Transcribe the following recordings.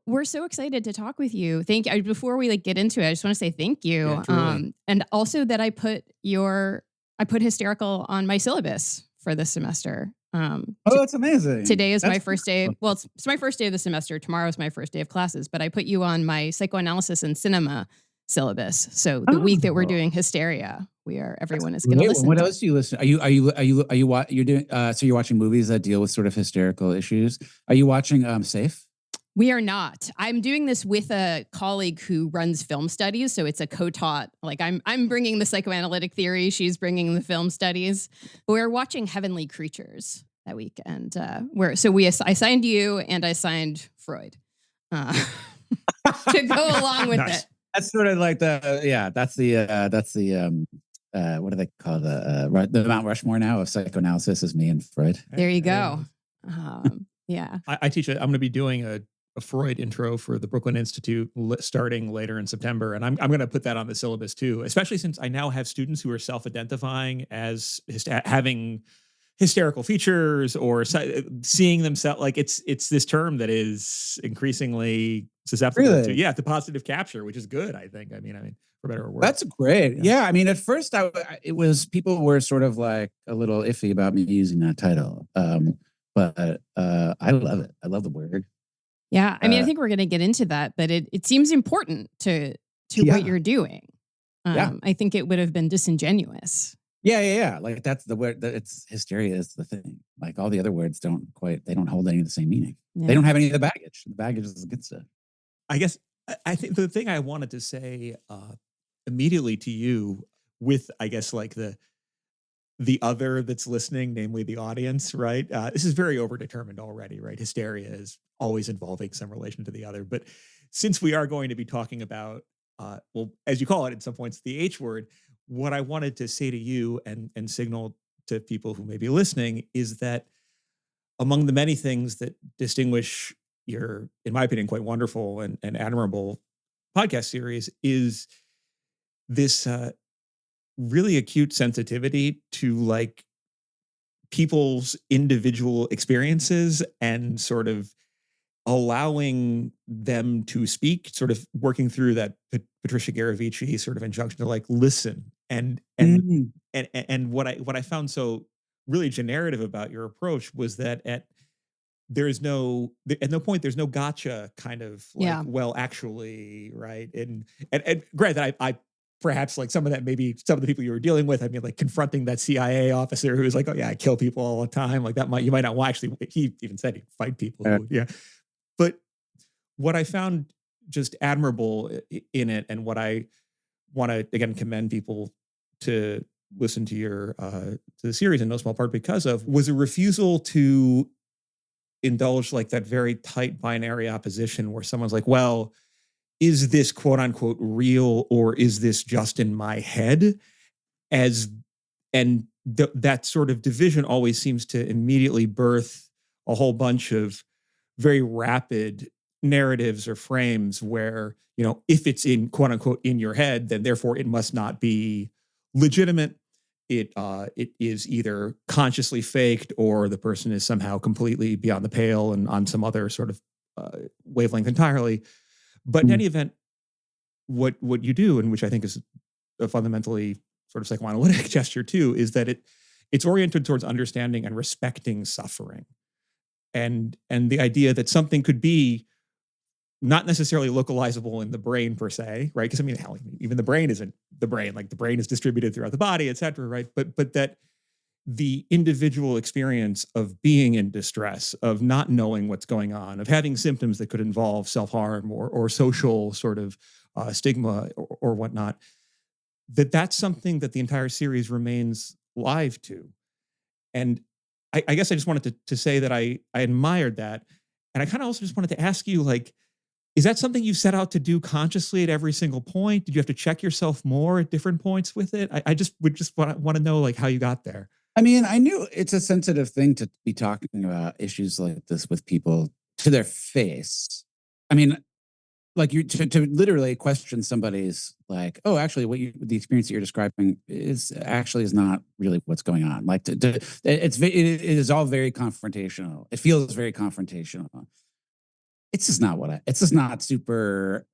we're so excited to talk with you. Thank you. Before we get into it, I just want to say thank you. Yeah, truly. And also that I put Hysterical on my syllabus for this semester. Oh, that's amazing. Today is That's my first day. Well, it's my first day of the semester. Tomorrow is my first day of classes, but I put you on my psychoanalysis and cinema syllabus. So the week that we're doing Hysteria, everyone is going to listen. What else do you listen? You're doing? So you're watching movies that deal with sort of hysterical issues. Are you watching Safe? We are not. I'm doing this with a colleague who runs film studies, so it's a co-taught. I'm bringing the psychoanalytic theory, she's bringing the film studies. But we're watching Heavenly Creatures that week, and I signed you and I signed Freud to go along with it. That's sort of like that's the what do they call the Mount Rushmore now of psychoanalysis is me and Freud. There you go. Yeah. I teach I'm going to be doing a Freud intro for the Brooklyn Institute starting later in September. And I'm going to put that on the syllabus too, especially since I now have students who are self-identifying as having hysterical features or seeing themselves. It's this term that is increasingly susceptible to the positive capture, which is good. I think. I mean, for better or worse. That's great. Yeah. I mean, at first people were sort of like a little iffy about me using that title. But I love it. I love the word. Yeah. I mean, I think we're going to get into that, but it seems important to what you're doing. I think it would have been disingenuous. Yeah. Like that's the word it's hysteria is the thing. Like all the other words they don't hold any of the same meaning. Yeah. They don't have any of the baggage. The baggage is the good stuff. I guess I think the thing I wanted to say immediately to you with, I guess, like the other that's listening, namely the audience, right? This is very overdetermined already, right? Hysteria is always involving some relation to the other. But since we are going to be talking about, as you call it, at some points, the H word, what I wanted to say to you and signal to people who may be listening is that among the many things that distinguish your, in my opinion, quite wonderful and admirable podcast series is this really acute sensitivity to like people's individual experiences and sort of allowing them to speak, sort of working through that Patricia Garavici sort of injunction to like listen and what I found so really generative about your approach was that at no point there's no gotcha kind of like well actually right and granted I perhaps like some of that, maybe some of the people you were dealing with, I mean, like confronting that CIA officer who was like, oh yeah, I kill people all the time. Like you might not, well, actually, he even said he'd fight people. But what I found just admirable in it, and what I want to, again, commend people to listen to to the series in no small part because of, was a refusal to indulge like that very tight binary opposition where someone's like, well, is this quote unquote real or is this just in my head? That sort of division always seems to immediately birth a whole bunch of very rapid narratives or frames where, if it's in quote unquote in your head, then therefore it must not be legitimate. It is either consciously faked or the person is somehow completely beyond the pale and on some other sort of wavelength entirely. But in any event, what you do, and which I think is a fundamentally sort of psychoanalytic gesture too, is that it's oriented towards understanding and respecting suffering, and the idea that something could be not necessarily localizable in the brain per se, right? Because I mean, hell, even the brain isn't the brain. Like the brain is distributed throughout the body, et cetera, right? But that the individual experience of being in distress, of not knowing what's going on, of having symptoms that could involve self-harm or social sort of stigma or whatnot, that's something that the entire series remains live to. And I guess I just wanted to say that I admired that. And I kind of also just wanted to ask you, like, is that something you set out to do consciously at every single point? Did you have to check yourself more at different points with it? I just would want to know like how you got there. I mean, I knew it's a sensitive thing to be talking about issues like this with people to their face. I mean, like to literally question somebody's like, oh, actually, the experience that you're describing is not really what's going on. Like, it is all very confrontational. It feels very confrontational, it's just not it's just not super.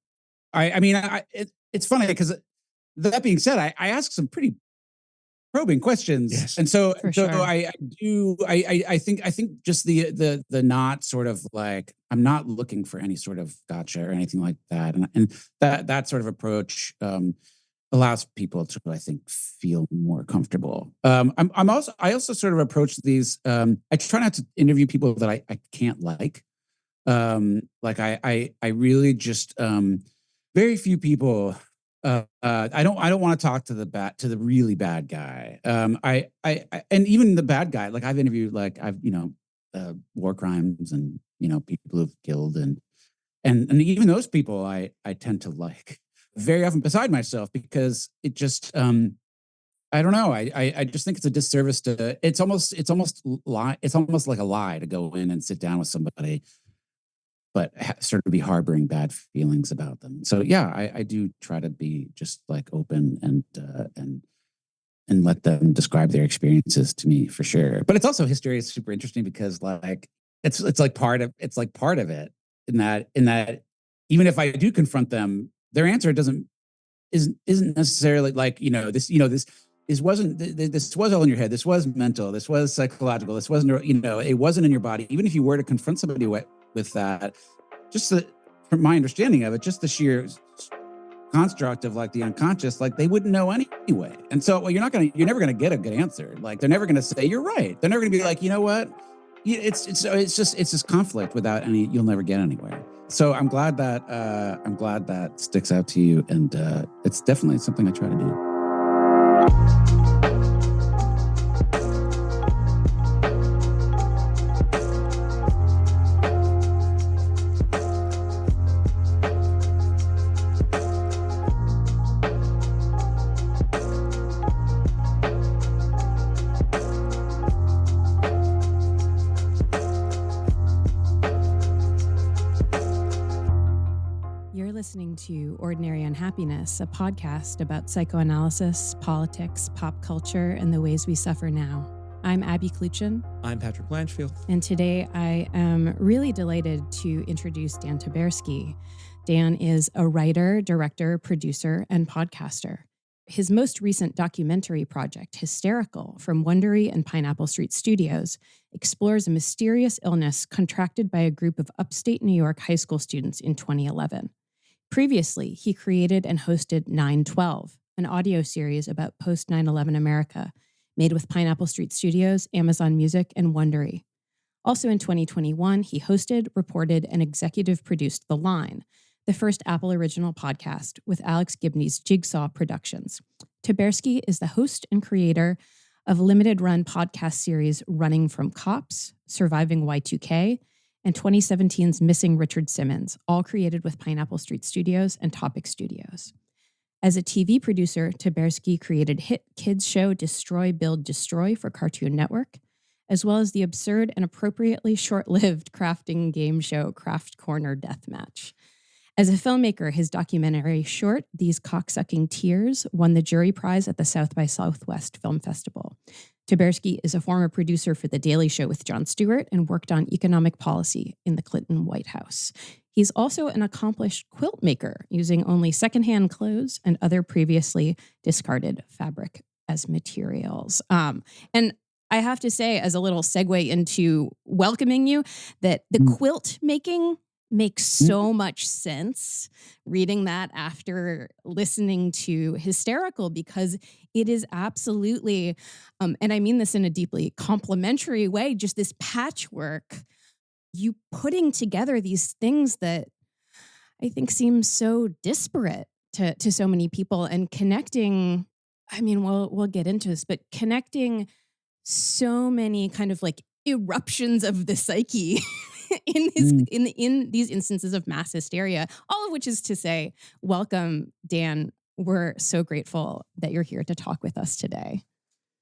I mean, it's funny because that being said, I ask some pretty probing questions. Yes. And so, For sure. I think just the not sort of like, I'm not looking for any sort of gotcha or anything like that. And that sort of approach, allows people to, I think, feel more comfortable. I also sort of approach these, I try not to interview people that I can't like. I really just, very few people, I don't want to talk to the really bad guy. And even the bad guy, like I've interviewed, like war crimes and, people who've killed and even those people I tend to like very often beside myself, because it just, I don't know. I just think it's a disservice to, it's almost like a lie to go in and sit down with somebody, but sort of be harboring bad feelings about them. So yeah, I do try to be just like open and let them describe their experiences to me, for sure. But it's also, hysteria is super interesting because like it's like part of it, in that even if I do confront them, their answer isn't necessarily like, this was all in your head. This was mental. This was psychological. This wasn't, it wasn't in your body. Even if you were to confront somebody with that, from my understanding of it, just the sheer construct of like the unconscious, like they wouldn't know anyway. And so, well, you're never gonna get a good answer. Like they're never gonna say you're right. They're never gonna be like, you know what? It's just conflict without any. You'll never get anywhere. So I'm glad that sticks out to you, and it's definitely something I try to do. Listening to Ordinary Unhappiness, a podcast about psychoanalysis, politics, pop culture, and the ways we suffer now. I'm Abby Kluchin. I'm Patrick Blanchfield. And today I am really delighted to introduce Dan Taberski. Dan is a writer, director, producer, and podcaster. His most recent documentary project, Hysterical, from Wondery and Pineapple Street Studios, explores a mysterious illness contracted by a group of upstate New York high school students in 2011. Previously, he created and hosted 912, an audio series about post-9/11 America, made with Pineapple Street Studios, Amazon Music, and Wondery. Also in 2021, he hosted, reported, and executive produced The Line, the first Apple original podcast with Alex Gibney's Jigsaw Productions. Taberski is the host and creator of limited-run podcast series Running from Cops, Surviving Y2K, and 2017's Missing Richard Simmons, all created with Pineapple Street Studios and Topic Studios. As a TV producer, Taberski created hit kids show Destroy, Build, Destroy for Cartoon Network, as well as the absurd and appropriately short-lived crafting game show Craft Corner Deathmatch. As a filmmaker, his documentary short, These Cocksucking Tears, won the jury prize at the South by Southwest Film Festival. Taberski is a former producer for The Daily Show with Jon Stewart and worked on economic policy in the Clinton White House. He's also an accomplished quilt maker, using only secondhand clothes and other previously discarded fabric as materials. And I have to say, as a little segue into welcoming you, that the quilt making makes so much sense reading that after listening to Hysterical, because it is absolutely, and I mean this in a deeply complimentary way, just this patchwork, you putting together these things that I think seem so disparate to so many people, and connecting, I mean, we'll get into this, but connecting so many kind of like eruptions of the psyche in these instances of mass hysteria, all of which is to say, welcome, Dan. We're so grateful that you're here to talk with us today.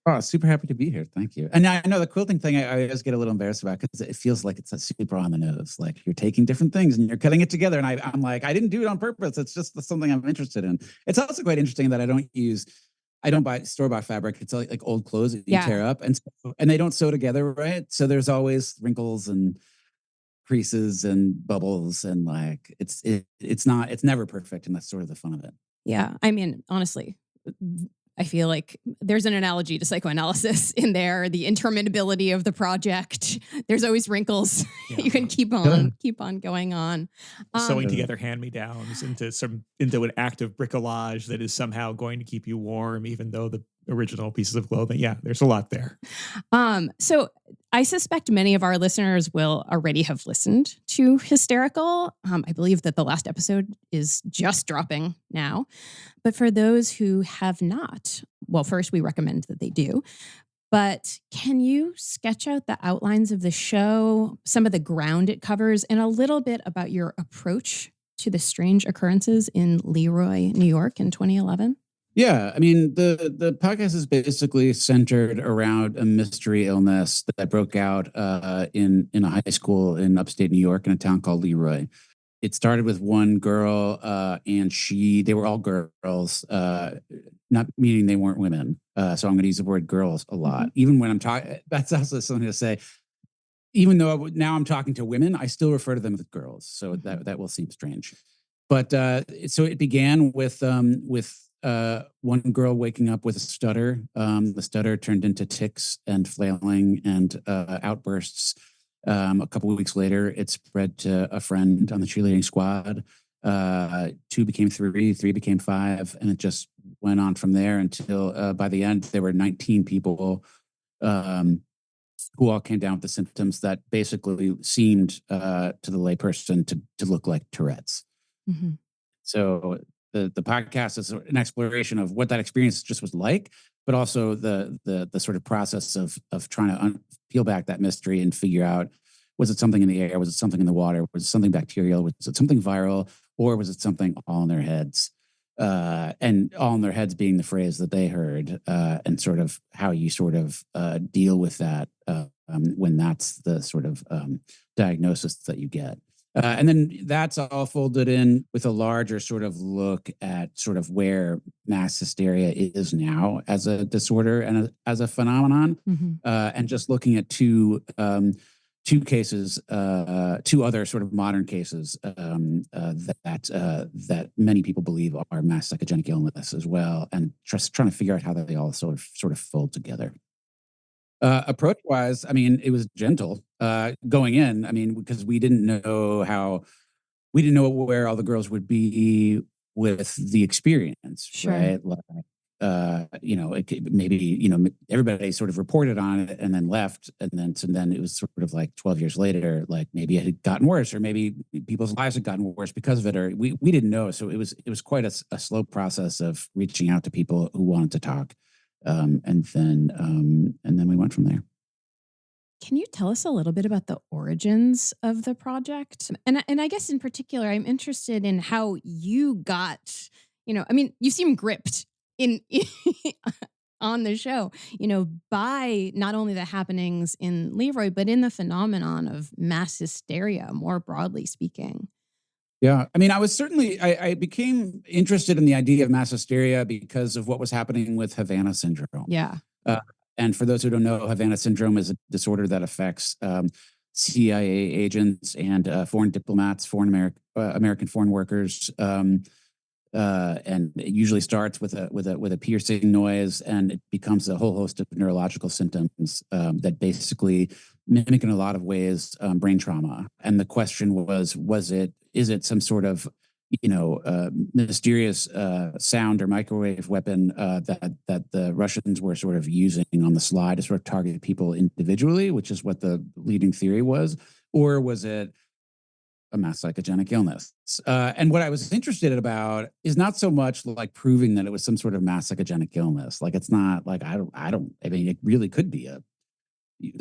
Oh, super happy to be here. Thank you. And I know the quilting thing, I always get a little embarrassed about, because it feels like it's a super on the nose. Like you're taking different things and you're cutting it together. And I'm like, I didn't do it on purpose. It's just something I'm interested in. It's also quite interesting that I don't buy store-bought fabric. It's like old clothes that you tear up, and they don't sew together, right? So there's always wrinkles and creases and bubbles, and like it's never perfect, and that's sort of the fun of it. Yeah. I mean, honestly, I feel like there's an analogy to psychoanalysis in there, the interminability of the project. There's always wrinkles. Yeah. You can keep on going on. Sewing together hand-me-downs into an act of bricolage that is somehow going to keep you warm, even though the original pieces of clothing. Yeah, there's a lot there. So I suspect many of our listeners will already have listened to Hysterical. I believe that the last episode is just dropping now. But for those who have not, well, first we recommend that they do. But can you sketch out the outlines of the show, some of the ground it covers, and a little bit about your approach to the strange occurrences in Leroy, New York in 2011? Yeah, I mean, the podcast is basically centered around a mystery illness that broke out in a high school in upstate New York in a town called Leroy. It started with one girl, and they were all girls, not meaning they weren't women. So I'm going to use the word girls a lot. Even when I'm talking, that's also something to say. Even though now I'm talking to women, I still refer to them as girls. So that will seem strange. But so it began with one girl waking up with a stutter. The stutter turned into tics and flailing and outbursts. A couple of weeks later, it spread to a friend on the cheerleading squad. 2 became 3, 3 became 5, and it just went on from there until by the end, there were 19 people who all came down with the symptoms that basically seemed to the layperson to look like Tourette's. Mm-hmm. So the podcast is an exploration of what that experience just was like, but also the sort of process of trying to peel back that mystery and figure out, was it something in the air? Was it something in the water? Was it something bacterial? Was it something viral? Or was it something all in their heads? And all in their heads being the phrase that they heard, and sort of how you sort of deal with that when that's the sort of diagnosis that you get. And then that's all folded in with a larger sort of look at sort of where mass hysteria is now as a disorder and as a phenomenon, and just looking at two cases, 2 other sort of modern cases that many people believe are mass psychogenic illness as well, and just trying to figure out how they all sort of fold together. Approach-wise, I mean, it was gentle going in. I mean, because we didn't know where all the girls would be with the experience, sure. Right? Like, maybe everybody sort of reported on it and then left, and then it was sort of like 12 years later, like maybe it had gotten worse, or maybe people's lives had gotten worse because of it, or we didn't know. So it was quite a slow process of reaching out to people who wanted to talk. And then we went from there. Can you tell us a little bit about the origins of the project? And I guess in particular, I'm interested in how you got, I mean, you seem gripped in on the show, by not only the happenings in Leroy, but in the phenomenon of mass hysteria, more broadly speaking. Yeah. I mean, I became interested in the idea of mass hysteria because of what was happening with Havana syndrome. Yeah. And for those who don't know, Havana syndrome is a disorder that affects CIA agents and foreign diplomats, American foreign workers. And it usually starts with a piercing noise, and it becomes a whole host of neurological symptoms that basically mimic in a lot of ways brain trauma. And the question is it some sort of mysterious sound or microwave weapon that the Russians were sort of using on the sly to sort of target people individually, which is what the leading theory was, or was it a mass psychogenic illness? And what I was interested about is not so much like proving that it was some sort of mass psychogenic illness. Like, it's not like I mean, it really could be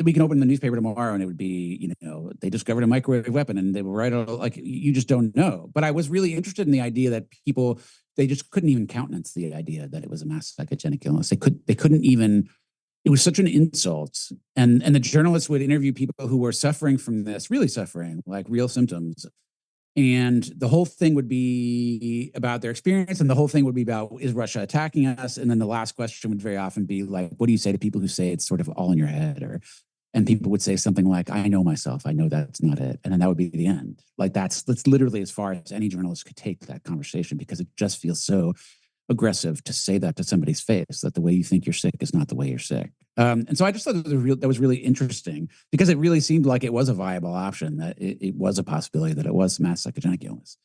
we can open the newspaper tomorrow and it would be, they discovered a microwave weapon, and they were right. Like, you just don't know. But I was really interested in the idea that people, they just couldn't even countenance the idea that it was a mass psychogenic illness. They couldn't even, it was such an insult. And the journalists would interview people who were suffering from this, really suffering, like real symptoms. And the whole thing would be about their experience, and the whole thing would be about, is Russia attacking us? And then the last question would very often be like, what do you say to people who say it's sort of all in your head? And people would say something like, I know myself. I know that's not it. And then that would be the end. Like that's literally as far as any journalist could take that conversation, because it just feels so aggressive to say that to somebody's face, that the way you think you're sick is not the way you're sick. And so I just thought that was really interesting, because it really seemed like it was a viable option, that it was a possibility that it was mass psychogenic illness.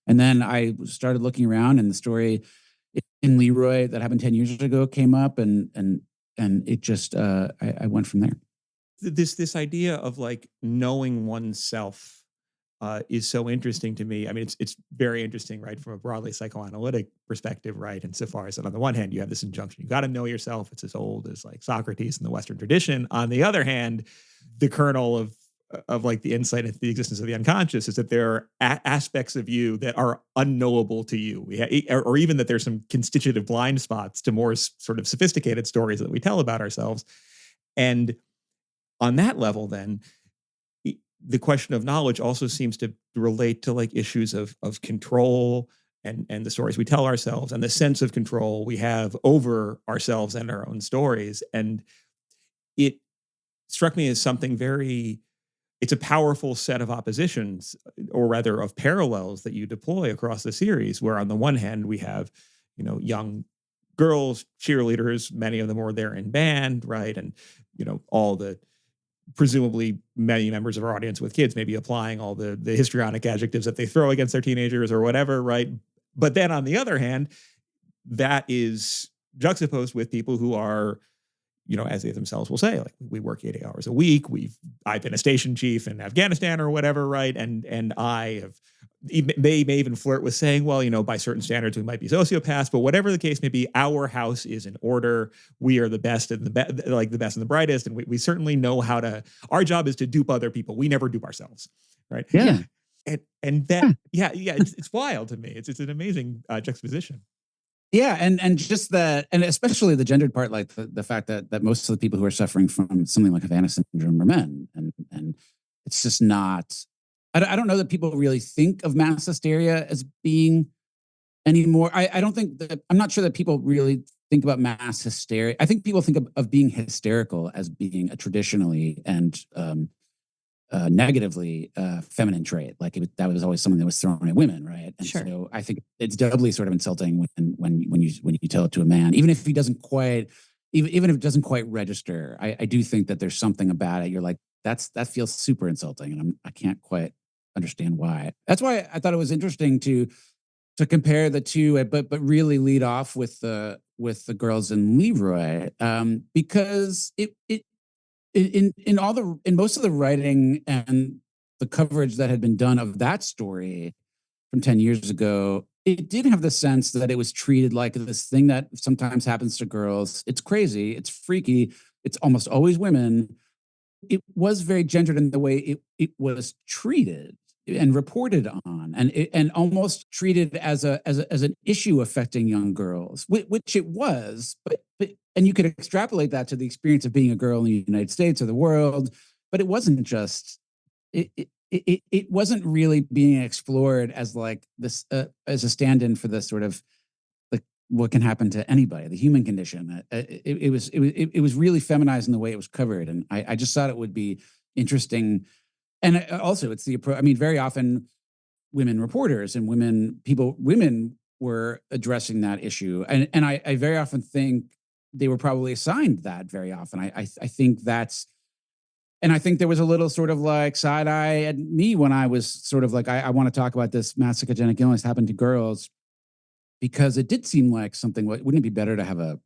And then I started looking around, and the story in Leroy that happened 10 years ago came up, and it just, I went from there. This idea of like knowing oneself is so interesting to me. I mean, it's very interesting, right, from a broadly psychoanalytic perspective, right? Insofar as that, on the one hand, you have this injunction, you got to know yourself. It's as old as like Socrates in the Western tradition. On the other hand, the kernel of like the insight into the existence of the unconscious is that there are aspects of you that are unknowable to you, or even that there's some constitutive blind spots to more sort of sophisticated stories that we tell about ourselves. And on that level, then, the question of knowledge also seems to relate to like issues of control and the stories we tell ourselves and the sense of control we have over ourselves and our own stories. And it struck me as something it's a powerful set of oppositions, or rather of parallels, that you deploy across the series, where on the one hand we have, young girls, cheerleaders, many of them were there in band, right? And, all the presumably many members of our audience with kids maybe applying all the histrionic adjectives that they throw against their teenagers or whatever, right? But then on the other hand, that is juxtaposed with people who are, as they themselves will say, like, we work 80 hours a week. I've been a station chief in Afghanistan or whatever, right? And I have, may even flirt with saying, well, by certain standards, we might be sociopaths, but whatever the case may be, our house is in order. We are the best and the best and the brightest. And we certainly know our job is to dupe other people. We never dupe ourselves. Right. Yeah. And that, it's wild to me. It's an amazing juxtaposition. Yeah, and just that, and especially the gendered part, like the fact that most of the people who are suffering from something like Havana syndrome are men, and it's just not. I don't know that people really think of mass hysteria as being anymore. I don't think that, I'm not sure that people really think about mass hysteria. I think people think of being hysterical as being a traditionally and negatively feminine trait. Like that was always something that was thrown at women, right? And Sure. so I think it's doubly sort of insulting when you tell it to a man, even if he doesn't quite, even if it doesn't quite register. I do think that there's something about it. You're like, that feels super insulting, and I can't quite understand why. That's why I thought it was interesting to compare the two, but really lead off with the girls in Leroy, because in most of the writing and the coverage that had been done of that story from 10 years ago, it did have the sense that it was treated like this thing that sometimes happens to girls. It's crazy, it's freaky, it's almost always women. It was very gendered in the way it was treated and reported on, and almost treated as an issue affecting young girls, which it was, but and you could extrapolate that to the experience of being a girl in the United States or the world, but it wasn't just it wasn't really being explored as like this as a stand-in for this sort of like what can happen to anybody, the human condition. It was really feminized in the way it was covered, and I just thought it would be interesting. And also, it's the approach. I mean, very often, women reporters and women were addressing that issue, and I very often think they were probably assigned that very often. I think that's, and I think there was a little sort of like side eye at me when I was sort of like, I want to talk about this mass psychogenic illness happened to girls, because it did seem like something. Wouldn't it be better to have a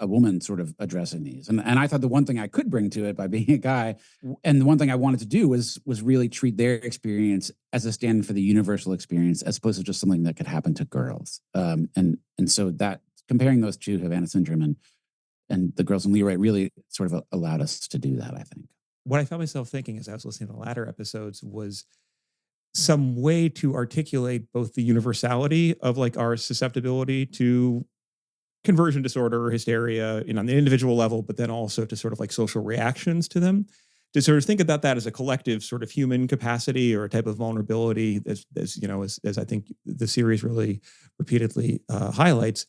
woman sort of addressing these? And I thought the one thing I could bring to it by being a guy, and the one thing I wanted to do was really treat their experience as a stand for the universal experience, as opposed to just something that could happen to girls. And so that, comparing those two, Havana syndrome and the girls in Leroy, really sort of allowed us to do that, I think. What I found myself thinking as I was listening to the latter episodes was some way to articulate both the universality of like our susceptibility to conversion disorder or hysteria, on the individual level, but then also to sort of like social reactions to them, to sort of think about that as a collective sort of human capacity or a type of vulnerability, as I think the series really repeatedly highlights,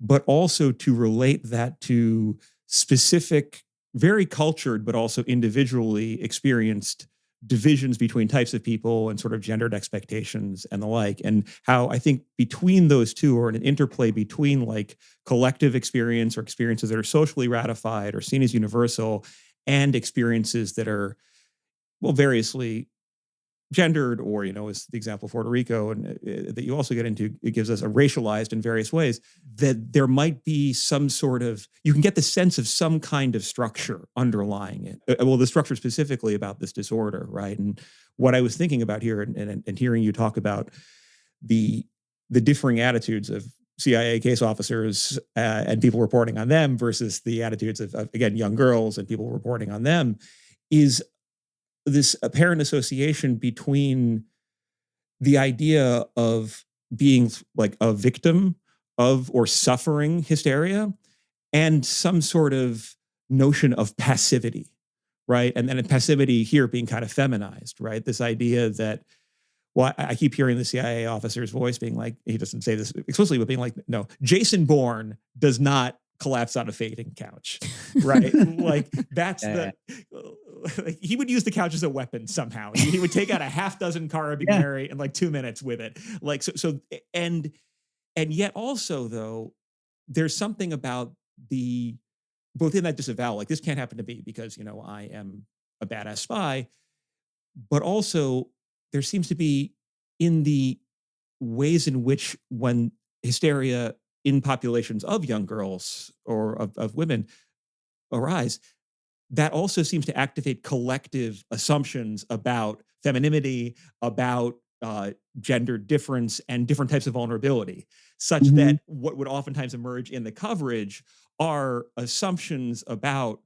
but also to relate that to specific very cultured, but also individually experienced divisions between types of people and sort of gendered expectations and the like. And how I think between those two, or an interplay between like collective experience or experiences that are socially ratified or seen as universal, and experiences that are, well, variously gendered, or, as the example of Puerto Rico, and that you also get into, it gives us a racialized in various ways, that there might be some sort of, you can get the sense of some kind of structure underlying it. Well, the structure specifically about this disorder, right? And what I was thinking about here, and hearing you talk about the differing attitudes of CIA case officers and people reporting on them versus the attitudes of, again, young girls and people reporting on them, is this apparent association between the idea of being like a victim of or suffering hysteria and some sort of notion of passivity, right? And then passivity here being kind of feminized, right? This idea that, well, I keep hearing the CIA officer's voice being like, he doesn't say this explicitly, but being like, no, Jason Bourne does not collapse on a fading couch, right? Like that's like, he would use the couch as a weapon somehow. He would take out a half dozen carabinieri in like 2 minutes with it. Like, so, and yet also though, there's something about both in that disavowal, like this can't happen to me because, I am a badass spy, but also there seems to be in the ways in which when hysteria in populations of young girls or of women arise, that also seems to activate collective assumptions about femininity, about gender difference and different types of vulnerability, such that what would oftentimes emerge in the coverage are assumptions about,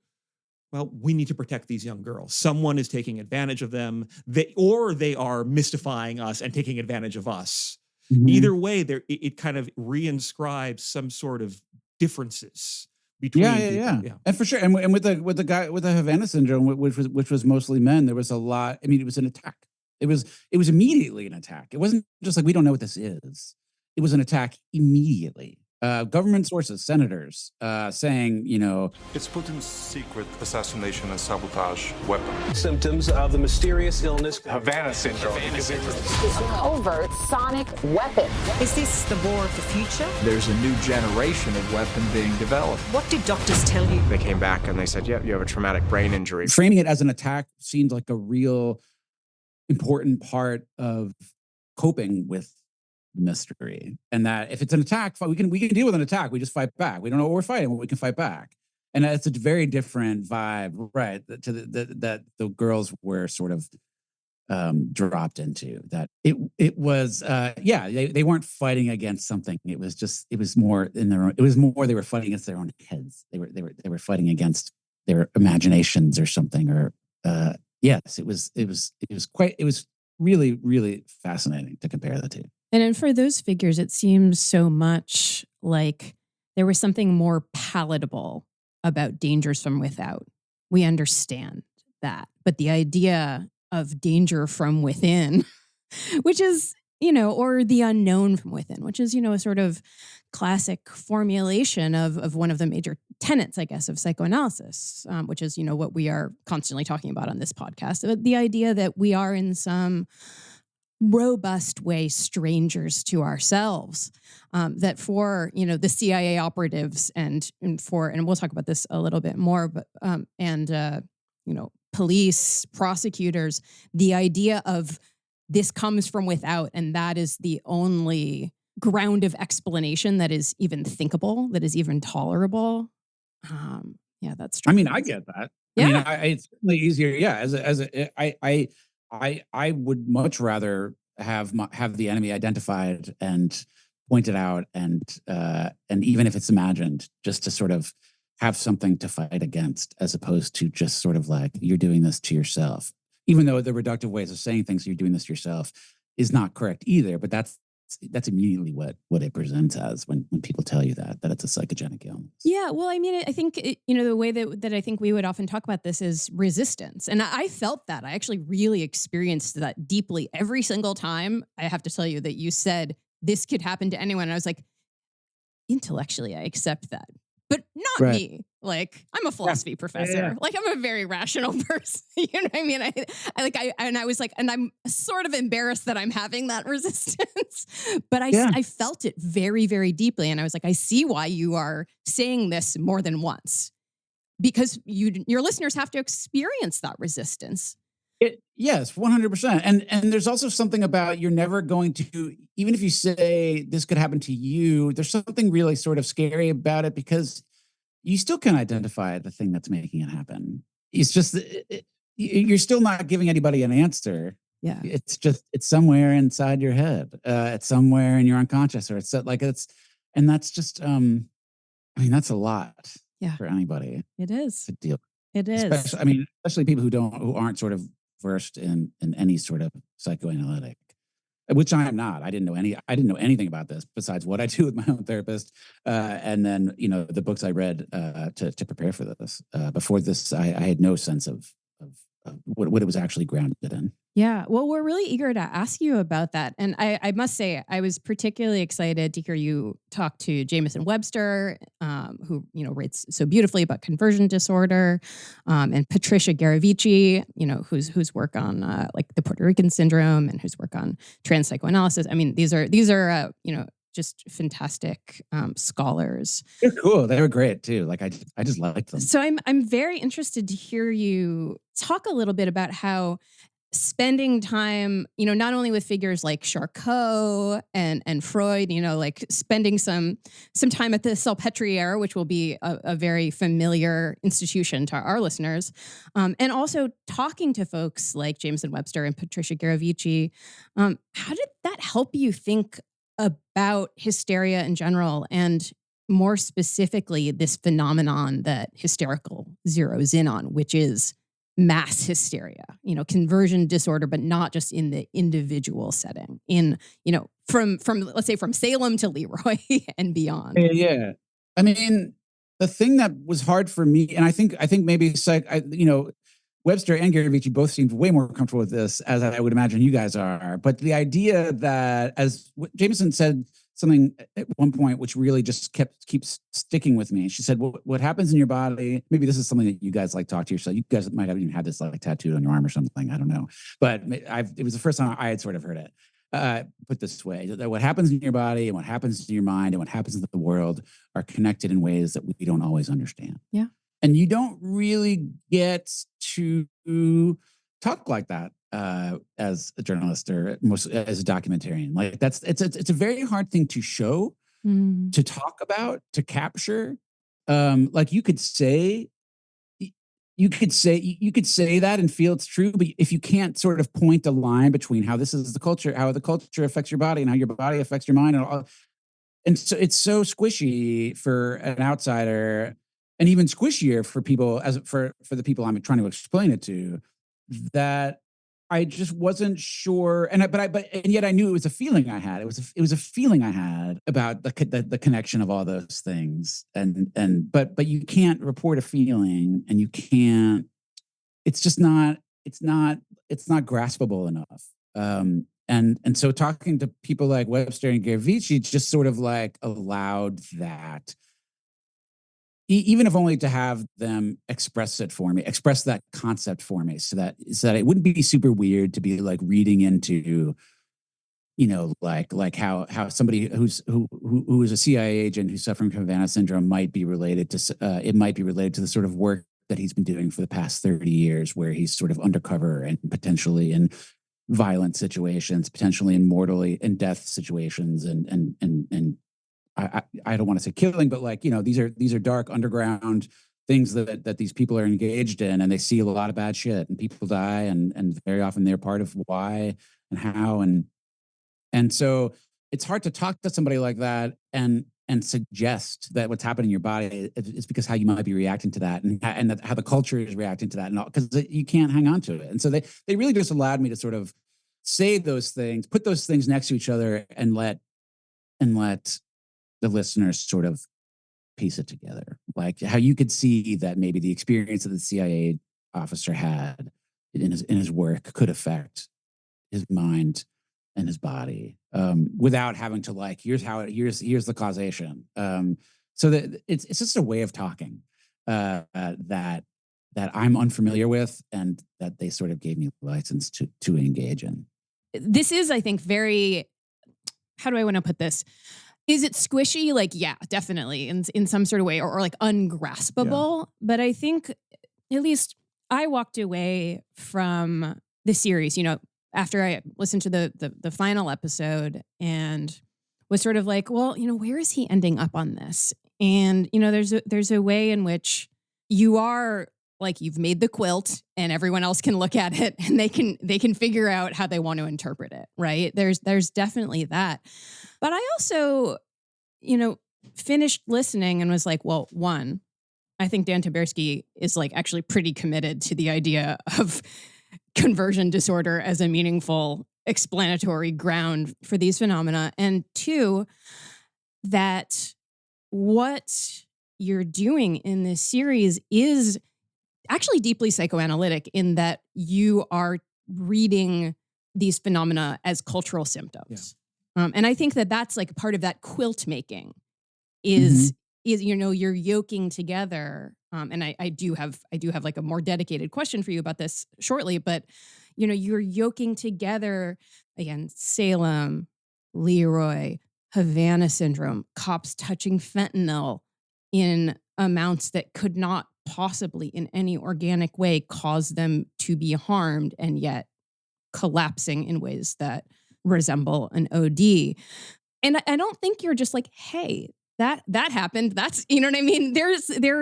well, we need to protect these young girls. Someone is taking advantage of them, or they are mystifying us and taking advantage of us. Either way, it kind of reinscribes some sort of differences between people. Yeah. And for sure. And with the guy with the Havana syndrome, which was mostly men, there was a lot. I mean, it was an attack. It was immediately an attack. It wasn't just like, we don't know what this is. It was an attack immediately. Government sources, senators, saying, it's Putin's secret assassination and sabotage weapon. Symptoms of the mysterious illness, Havana syndrome. It's a covert sonic weapon. Is this the war of the future? There's a new generation of weapon being developed. What did doctors tell you? They came back and they said, yeah, you have a traumatic brain injury. Framing it as an attack seemed like a real important part of coping with mystery, and that if it's an attack, we can deal with an attack. We just fight back. We don't know what we're fighting, but we can fight back. And it's a very different vibe, right? To that the girls were sort of dropped into. That it was they weren't fighting against something. It was more in their own. It was more they were fighting against their own heads. They were fighting against their imaginations or something. Or yes, it was really, really fascinating to compare the two. And for those figures, it seems so much like there was something more palatable about dangers from without. We understand that. But the idea of danger from within, which is, or the unknown from within, which is, a sort of classic formulation of one of the major tenets, I guess, of psychoanalysis, which is, what we are constantly talking about on this podcast. The idea that we are in some robust way strangers to ourselves, that for the CIA operatives and we'll talk about this a little bit more, but police, prosecutors, the idea of this comes from without, and that is the only ground of explanation that is even thinkable, that is even tolerable. That's true. I mean, I get that. Yeah. I mean, it's certainly easier. Yeah, I would much rather have the enemy identified and pointed out, and even if it's imagined, just to sort of have something to fight against, as opposed to just sort of like, you're doing this to yourself. Even though the reductive ways of saying things, you're doing this to yourself, is not correct either. But that's immediately what it presents as when people tell you that it's a psychogenic illness. Yeah, well, I mean, I think the way that I think we would often talk about this is resistance, and I felt that. I actually really experienced that deeply every single time. I have to tell you that you said this could happen to anyone, and I was like, intellectually, I accept that, but not me. Like, I'm a philosophy professor. Like, I'm a very rational person. You know what I mean? I was like, and I'm sort of embarrassed that I'm having that resistance, but I felt it very, very deeply. And I was like, I see why you are saying this more than once, because your listeners have to experience that resistance. Yes, 100%. And there's also something about you're never going to, even if you say this could happen to you, there's something really sort of scary about it, because you still can identify the thing that's making it happen. It's just, you're still not giving anybody an answer. Yeah. It's somewhere inside your head. It's somewhere in your unconscious, or and that's just, that's a lot for anybody. It is. To deal. It is. Especially people who aren't sort of versed in any sort of psychoanalytic, which I am not. I didn't know anything about this besides what I do with my own therapist, and then the books I read to prepare for this. Before this, I had no sense of what it was actually grounded in. Yeah, well, we're really eager to ask you about that. And I must say, I was particularly excited to hear you talk to Jamison Webster, who, writes so beautifully about conversion disorder, and Patricia Garavici, whose work on like the Puerto Rican syndrome, and whose work on trans psychoanalysis. I mean, these are just fantastic scholars. They're cool. They were great too. Like I just liked them. So I'm very interested to hear you talk a little bit about how spending time, not only with figures like Charcot and Freud, like spending some time at the Salpêtrière, which will be a very familiar institution to our listeners, and also talking to folks like Jamison Webster and Patricia Garavici. How did that help you think about hysteria in general, and more specifically, this phenomenon that Hysterical zeroes in on, which is mass hysteria, conversion disorder, but not just in the individual setting, from let's say from Salem to Leroy and beyond. Yeah. I mean, the thing that was hard for me, and I think maybe Webster and Garavici both seemed way more comfortable with this, as I would imagine you guys are. But the idea that, as Jamison said something at one point, which really just keeps sticking with me. She said, what happens in your body, maybe this is something that you guys like talk to yourself. You guys might have even had this like tattooed on your arm or something. I don't know. But it was the first time I had sort of heard it put this way, that what happens in your body and what happens in your mind and what happens in the world are connected in ways that we don't always understand. Yeah. And you don't really get to talk like that as a journalist or as a documentarian. Like it's a very hard thing to show, to talk about, to capture. Like you could say that and feel it's true, but if you can't sort of point a line between how this is the culture, how the culture affects your body, and how your body affects your mind, and so it's so squishy for an outsider. And even squishier for people, for the people I'm trying to explain it to, that I just wasn't sure. And yet I knew it was a feeling I had. It was a feeling I had about the connection of all those things. But you can't report a feeling, and you can't. It's just not. It's not graspable enough. And so talking to people like Webster and Garavici just sort of like allowed that. Even if only to have them express it for me, express that concept for me, so that it wouldn't be super weird to be like reading into, like how somebody who is a CIA agent who's suffering from Havana syndrome might be related to the sort of work that he's been doing for the past 30 years, where he's sort of undercover and potentially in violent situations, potentially in death situations, and I don't want to say killing, but like, these are dark underground things that these people are engaged in, and they see a lot of bad shit, and people die, and very often they're part of why and how, and so it's hard to talk to somebody like that and suggest that what's happening in your body is because how you might be reacting to that, and that how the culture is reacting to that, and all, because you can't hang on to it. And so they really just allowed me to sort of say those things, put those things next to each other, and let the listeners sort of piece it together. Like how you could see that maybe the experience that the CIA officer had in his work could affect his mind and his body, without having to like, here's the causation. So that it's just a way of talking. that I'm unfamiliar with, and that they sort of gave me license to engage in. This is, I think, very, how do I want to put this? Is it squishy? Like, yeah, definitely in some sort of way, or like ungraspable. Yeah. But I think at least I walked away from the series, after I listened to the final episode, and was sort of like, well, where is he ending up on this? And, there's a way in which you are like, you've made the quilt and everyone else can look at it and they can figure out how they want to interpret it. Right. There's definitely that. But I also, finished listening and was like, well, one, I think Dan Taberski is like actually pretty committed to the idea of conversion disorder as a meaningful explanatory ground for these phenomena. And two, that what you're doing in this series is actually deeply psychoanalytic, in that you are reading these phenomena as cultural symptoms. Yeah. And I think that that's like part of that quilt making is you're yoking together. And I do have like a more dedicated question for you about this shortly, but you're yoking together, again, Salem, Leroy, Havana syndrome, cops touching fentanyl in amounts that could not possibly in any organic way cause them to be harmed, and yet collapsing in ways that resemble an OD. And I don't think you're just like, hey, that happened. That's, you know what I mean? There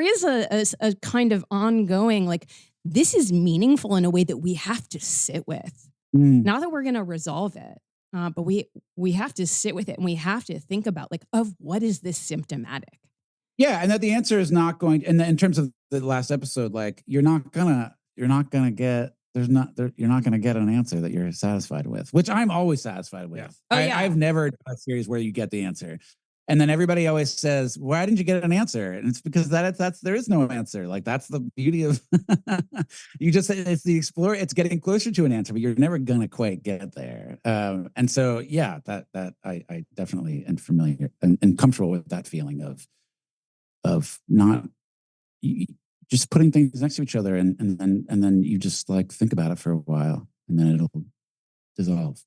is a kind of ongoing, like, this is meaningful in a way that we have to sit with. Not that we're going to resolve it, but we have to sit with it, and we have to think about, like, of what is this symptomatic? Yeah, and that the answer is not going. And in terms of the last episode, like, you're not gonna get an answer that you're satisfied with, which I'm always satisfied with. Yeah. I've never done a series where you get the answer, and then everybody always says, "Why didn't you get an answer?" And it's because there is no answer. Like, that's the beauty of it's the explore. It's getting closer to an answer, but you're never gonna quite get there. And so, yeah, that I definitely am familiar and comfortable with that feeling of not just putting things next to each other, and then you just like think about it for a while, and then it'll dissolve.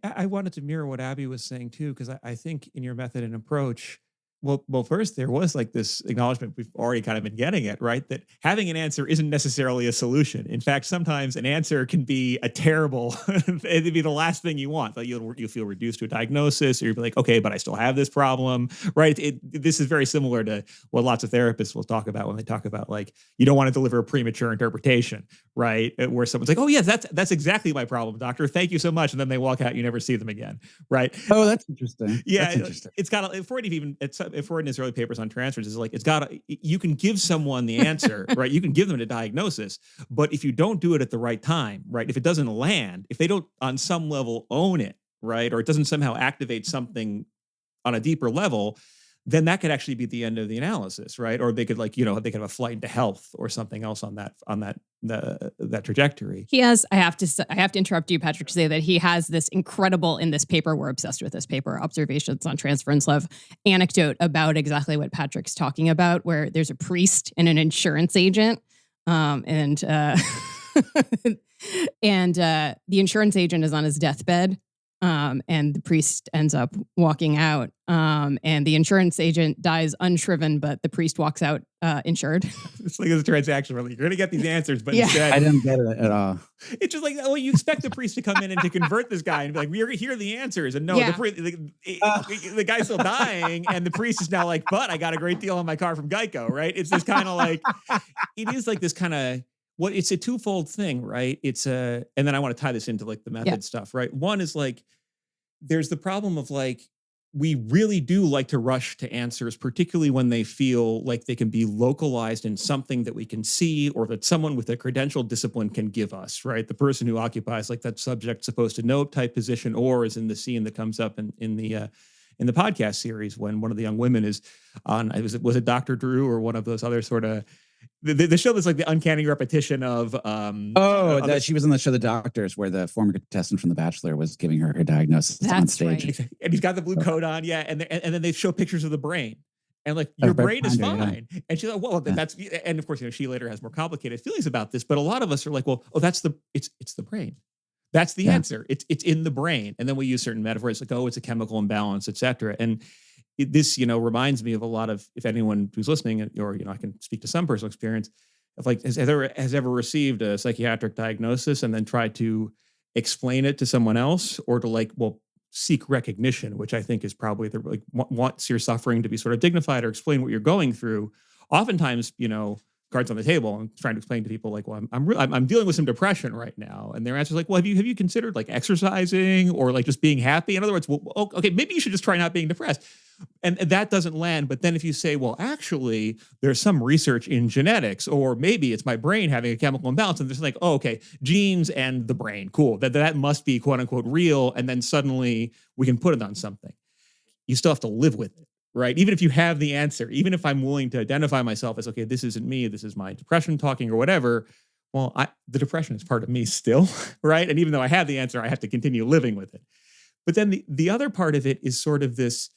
I wanted to mirror what Abby was saying too, because I think in your method and approach, well, first there was like this acknowledgement we've already kind of been getting at, right? That having an answer isn't necessarily a solution. In fact, sometimes an answer can be a terrible, it'd be the last thing you want. Like you'll feel reduced to a diagnosis, or you'll be like, okay, but I still have this problem, right? This is very similar to what lots of therapists will talk about when they talk about, like, you don't want to deliver a premature interpretation, right? Where someone's like, oh yeah, that's exactly my problem, doctor. Thank you so much. And then they walk out, you never see them again, right? Oh, that's interesting. Yeah, that's interesting. It's got Freud in his early papers on transfers is like, you can give someone the answer, right? You can give them a diagnosis, but if you don't do it at the right time, right? If it doesn't land, if they don't on some level own it, right? Or it doesn't somehow activate something on a deeper level, then that could actually be the end of the analysis, right? Or they could they could have a flight into health or something else on that trajectory. He has, I have to interrupt you, Patrick, to say that he has this incredible, in this paper, we're obsessed with this paper, Observations on Transference Love, anecdote about exactly what Patrick's talking about, where there's a priest and an insurance agent, and the insurance agent is on his deathbed. And the priest ends up walking out, and the insurance agent dies unshriven, but the priest walks out insured. It's like a transaction where you're going to get these answers, but instead, I didn't get it at all. It's just like, oh, you expect the priest to come in and to convert this guy and be like, here are the answers, and no, the guy's still dying, and the priest is now like, but I got a great deal on my car from Geico, right? It's this kind of like, it is like this kind of. Well, it's a twofold thing, right? And then I want to tie this into like the method stuff, right? One is like, there's the problem of like, we really do like to rush to answers, particularly when they feel like they can be localized in something that we can see, or that someone with a credentialed discipline can give us, right? The person who occupies like that subject supposed to know type position, or is in the scene that comes up in the podcast series when one of the young women is on, was it Dr. Drew or one of those other sort of, the show that's like the uncanny repetition of she was on the show The Doctors, where the former contestant from The Bachelor was giving her diagnosis on stage. Right. And he's got the blue coat on, and then they show pictures of the brain. And like, your brain is Ponder, yeah. fine. And she's like, well, that's, and of course, she later has more complicated feelings about this, but a lot of us are like, well, oh, it's the brain. That's the answer. It's in the brain. And then we use certain metaphors like, oh, it's a chemical imbalance, et cetera. And this, reminds me of a lot of, if anyone who's listening, or, I can speak to some personal experience of like, has ever received a psychiatric diagnosis and then tried to explain it to someone else, or to like, well, seek recognition, which I think is probably the like wants your suffering to be sort of dignified, or explain what you're going through. Oftentimes, cards on the table and trying to explain to people like, well, I'm dealing with some depression right now, and their answer is like, well, have you considered like exercising or like just being happy? In other words, well, okay, maybe you should just try not being depressed. And that doesn't land. But then if you say, well, actually, there's some research in genetics, or maybe it's my brain having a chemical imbalance, and there's like, oh, okay, genes and the brain, cool. That must be quote unquote real. And then suddenly we can put it on something. You still have to live with it, right? Even if you have the answer, even if I'm willing to identify myself as, okay, this isn't me, this is my depression talking or whatever. Well, the depression is part of me still, right? And even though I have the answer, I have to continue living with it. But then the other part of it is sort of this,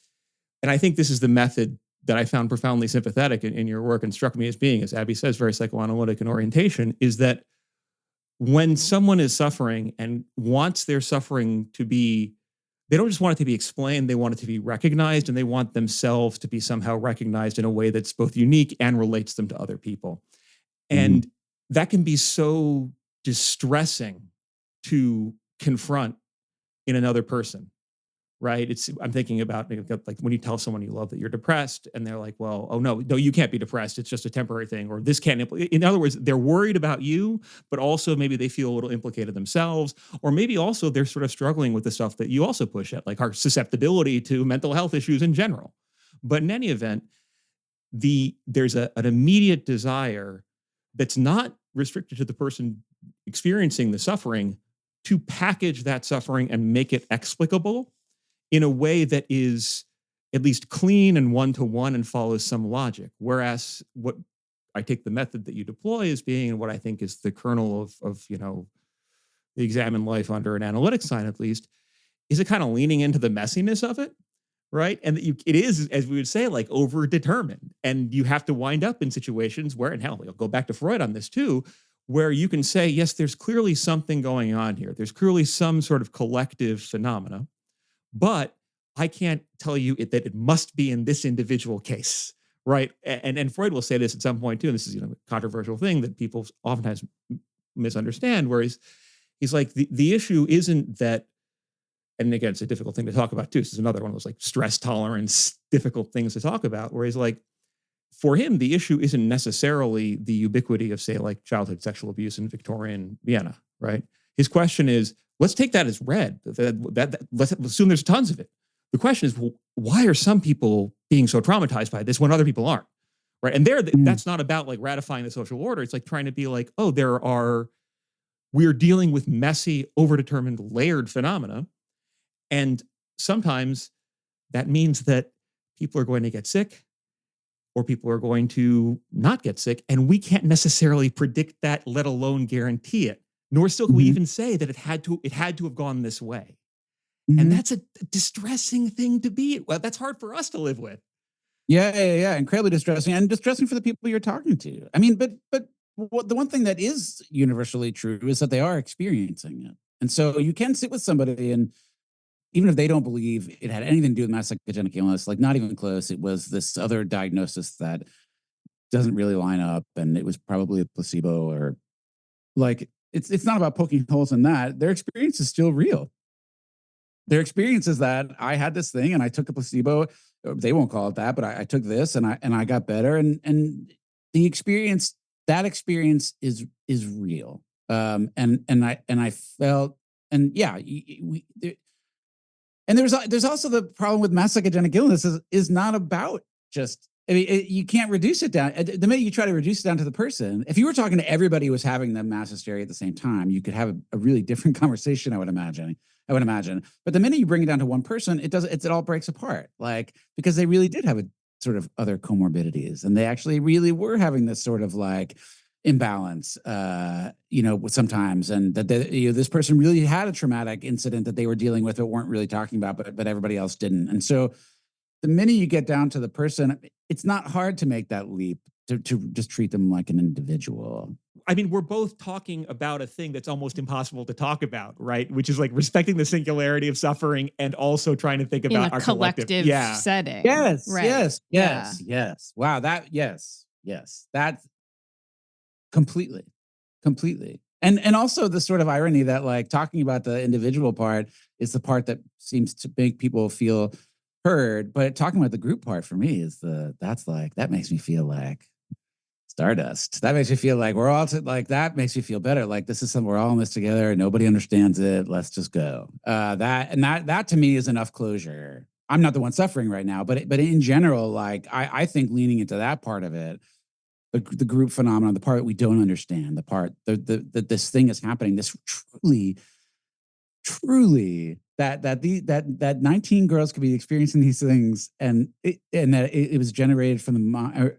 and I think this is the method that I found profoundly sympathetic in your work and struck me as being, as Abby says, very psychoanalytic in orientation, is that when someone is suffering and wants their suffering to be, they don't just want it to be explained, they want it to be recognized, and they want themselves to be somehow recognized in a way that's both unique and relates them to other people. And that can be so distressing to confront in another person. Right. I'm thinking about like when you tell someone you love that you're depressed, and they're like, well, oh, no, you can't be depressed. It's just a temporary thing. Or this can't. In other words, they're worried about you, but also maybe they feel a little implicated themselves. Or maybe also they're sort of struggling with the stuff that you also push at, like our susceptibility to mental health issues in general. But in any event, there's an immediate desire that's not restricted to the person experiencing the suffering to package that suffering and make it explicable in a way that is at least clean and one-to-one and follows some logic. Whereas what I take the method that you deploy as being, and what I think is the kernel of the examine life under an analytic sign, at least, is it kind of leaning into the messiness of it, right? And it is, as we would say, like over-determined. And you have to wind up in situations where, and hell, I'll go back to Freud on this too, where you can say, yes, there's clearly something going on here. There's clearly some sort of collective phenomena. But I can't tell you that it must be in this individual case, right? And Freud will say this at some point too, and this is a controversial thing that people oftentimes misunderstand, where he's like, the issue isn't that, and again, it's a difficult thing to talk about too. This is another one of those like stress tolerance, difficult things to talk about, where he's like, for him, the issue isn't necessarily the ubiquity of, say, like childhood sexual abuse in Victorian Vienna, right? His question is, let's take that as read. Let's assume there's tons of it. The question is, well, why are some people being so traumatized by this when other people aren't? Right. And that's not about like ratifying the social order. It's like trying to be like, oh, we're dealing with messy, overdetermined, layered phenomena. And sometimes that means that people are going to get sick, or people are going to not get sick. And we can't necessarily predict that, let alone guarantee it. Nor still can we even say that it had to have gone this way. And that's a distressing thing to be. Well, that's hard for us to live with. Yeah. Incredibly distressing, and distressing for the people you're talking to. I mean, but the one thing that is universally true is that they are experiencing it. And so you can sit with somebody, and even if they don't believe it had anything to do with mass psychogenic illness, like not even close, it was this other diagnosis that doesn't really line up, and it was probably a placebo, or like, it's not about poking holes in that. Their experience is still real. Their experience is that I had this thing and I took a placebo. They won't call it that, but I took this and I got better. And the experience, that experience is real. And I felt, and yeah, and there's also the problem with mass psychogenic illness is not about just, I mean, you can't reduce it down. The minute you try to reduce it down to the person, if you were talking to everybody who was having the mass hysteria at the same time, you could have a really different conversation, I would imagine. But the minute you bring it down to one person, it all breaks apart. Like, because they really did have a sort of other comorbidities, and they actually really were having this sort of like imbalance, sometimes, and that this person really had a traumatic incident that they were dealing with, but weren't really talking about, but everybody else didn't. And so the minute you get down to the person, it's not hard to make that leap to just treat them like an individual. I mean, we're both talking about a thing that's almost impossible to talk about, right? Which is like respecting the singularity of suffering and also trying to think about in a our collective setting. Yes, right. yes. Wow, yes. That completely. And also the sort of irony that like talking about the individual part is the part that seems to make people feel heard, but talking about the group part for me is that makes me feel like stardust. That makes me feel like we're all that makes me feel better. Like this is something we're all in this together. Nobody understands it. Let's just go. That to me is enough closure. I'm not the one suffering right now, but in general, like I think leaning into that part of it, the group phenomenon, the part that we don't understand, the part that this thing is happening, this truly that 19 girls could be experiencing these things, and that it was generated from the mind.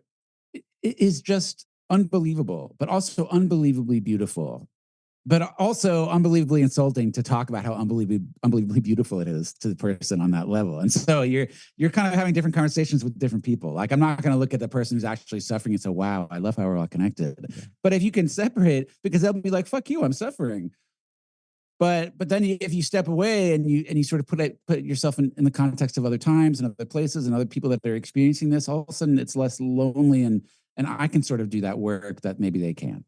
It is just unbelievable, but also unbelievably beautiful, but also unbelievably insulting to talk about how unbelievably beautiful it is to the person on that level. And so you're kind of having different conversations with different people. Like I'm not going to look at the person who's actually suffering and say, wow, I love how we're all connected. Yeah. But if you can separate, because they'll be like, fuck you, I'm suffering. But then if you step away and you sort of put yourself in the context of other times and other places and other people that are experiencing this, all of a sudden it's less lonely, and I can sort of do that work that maybe they can't.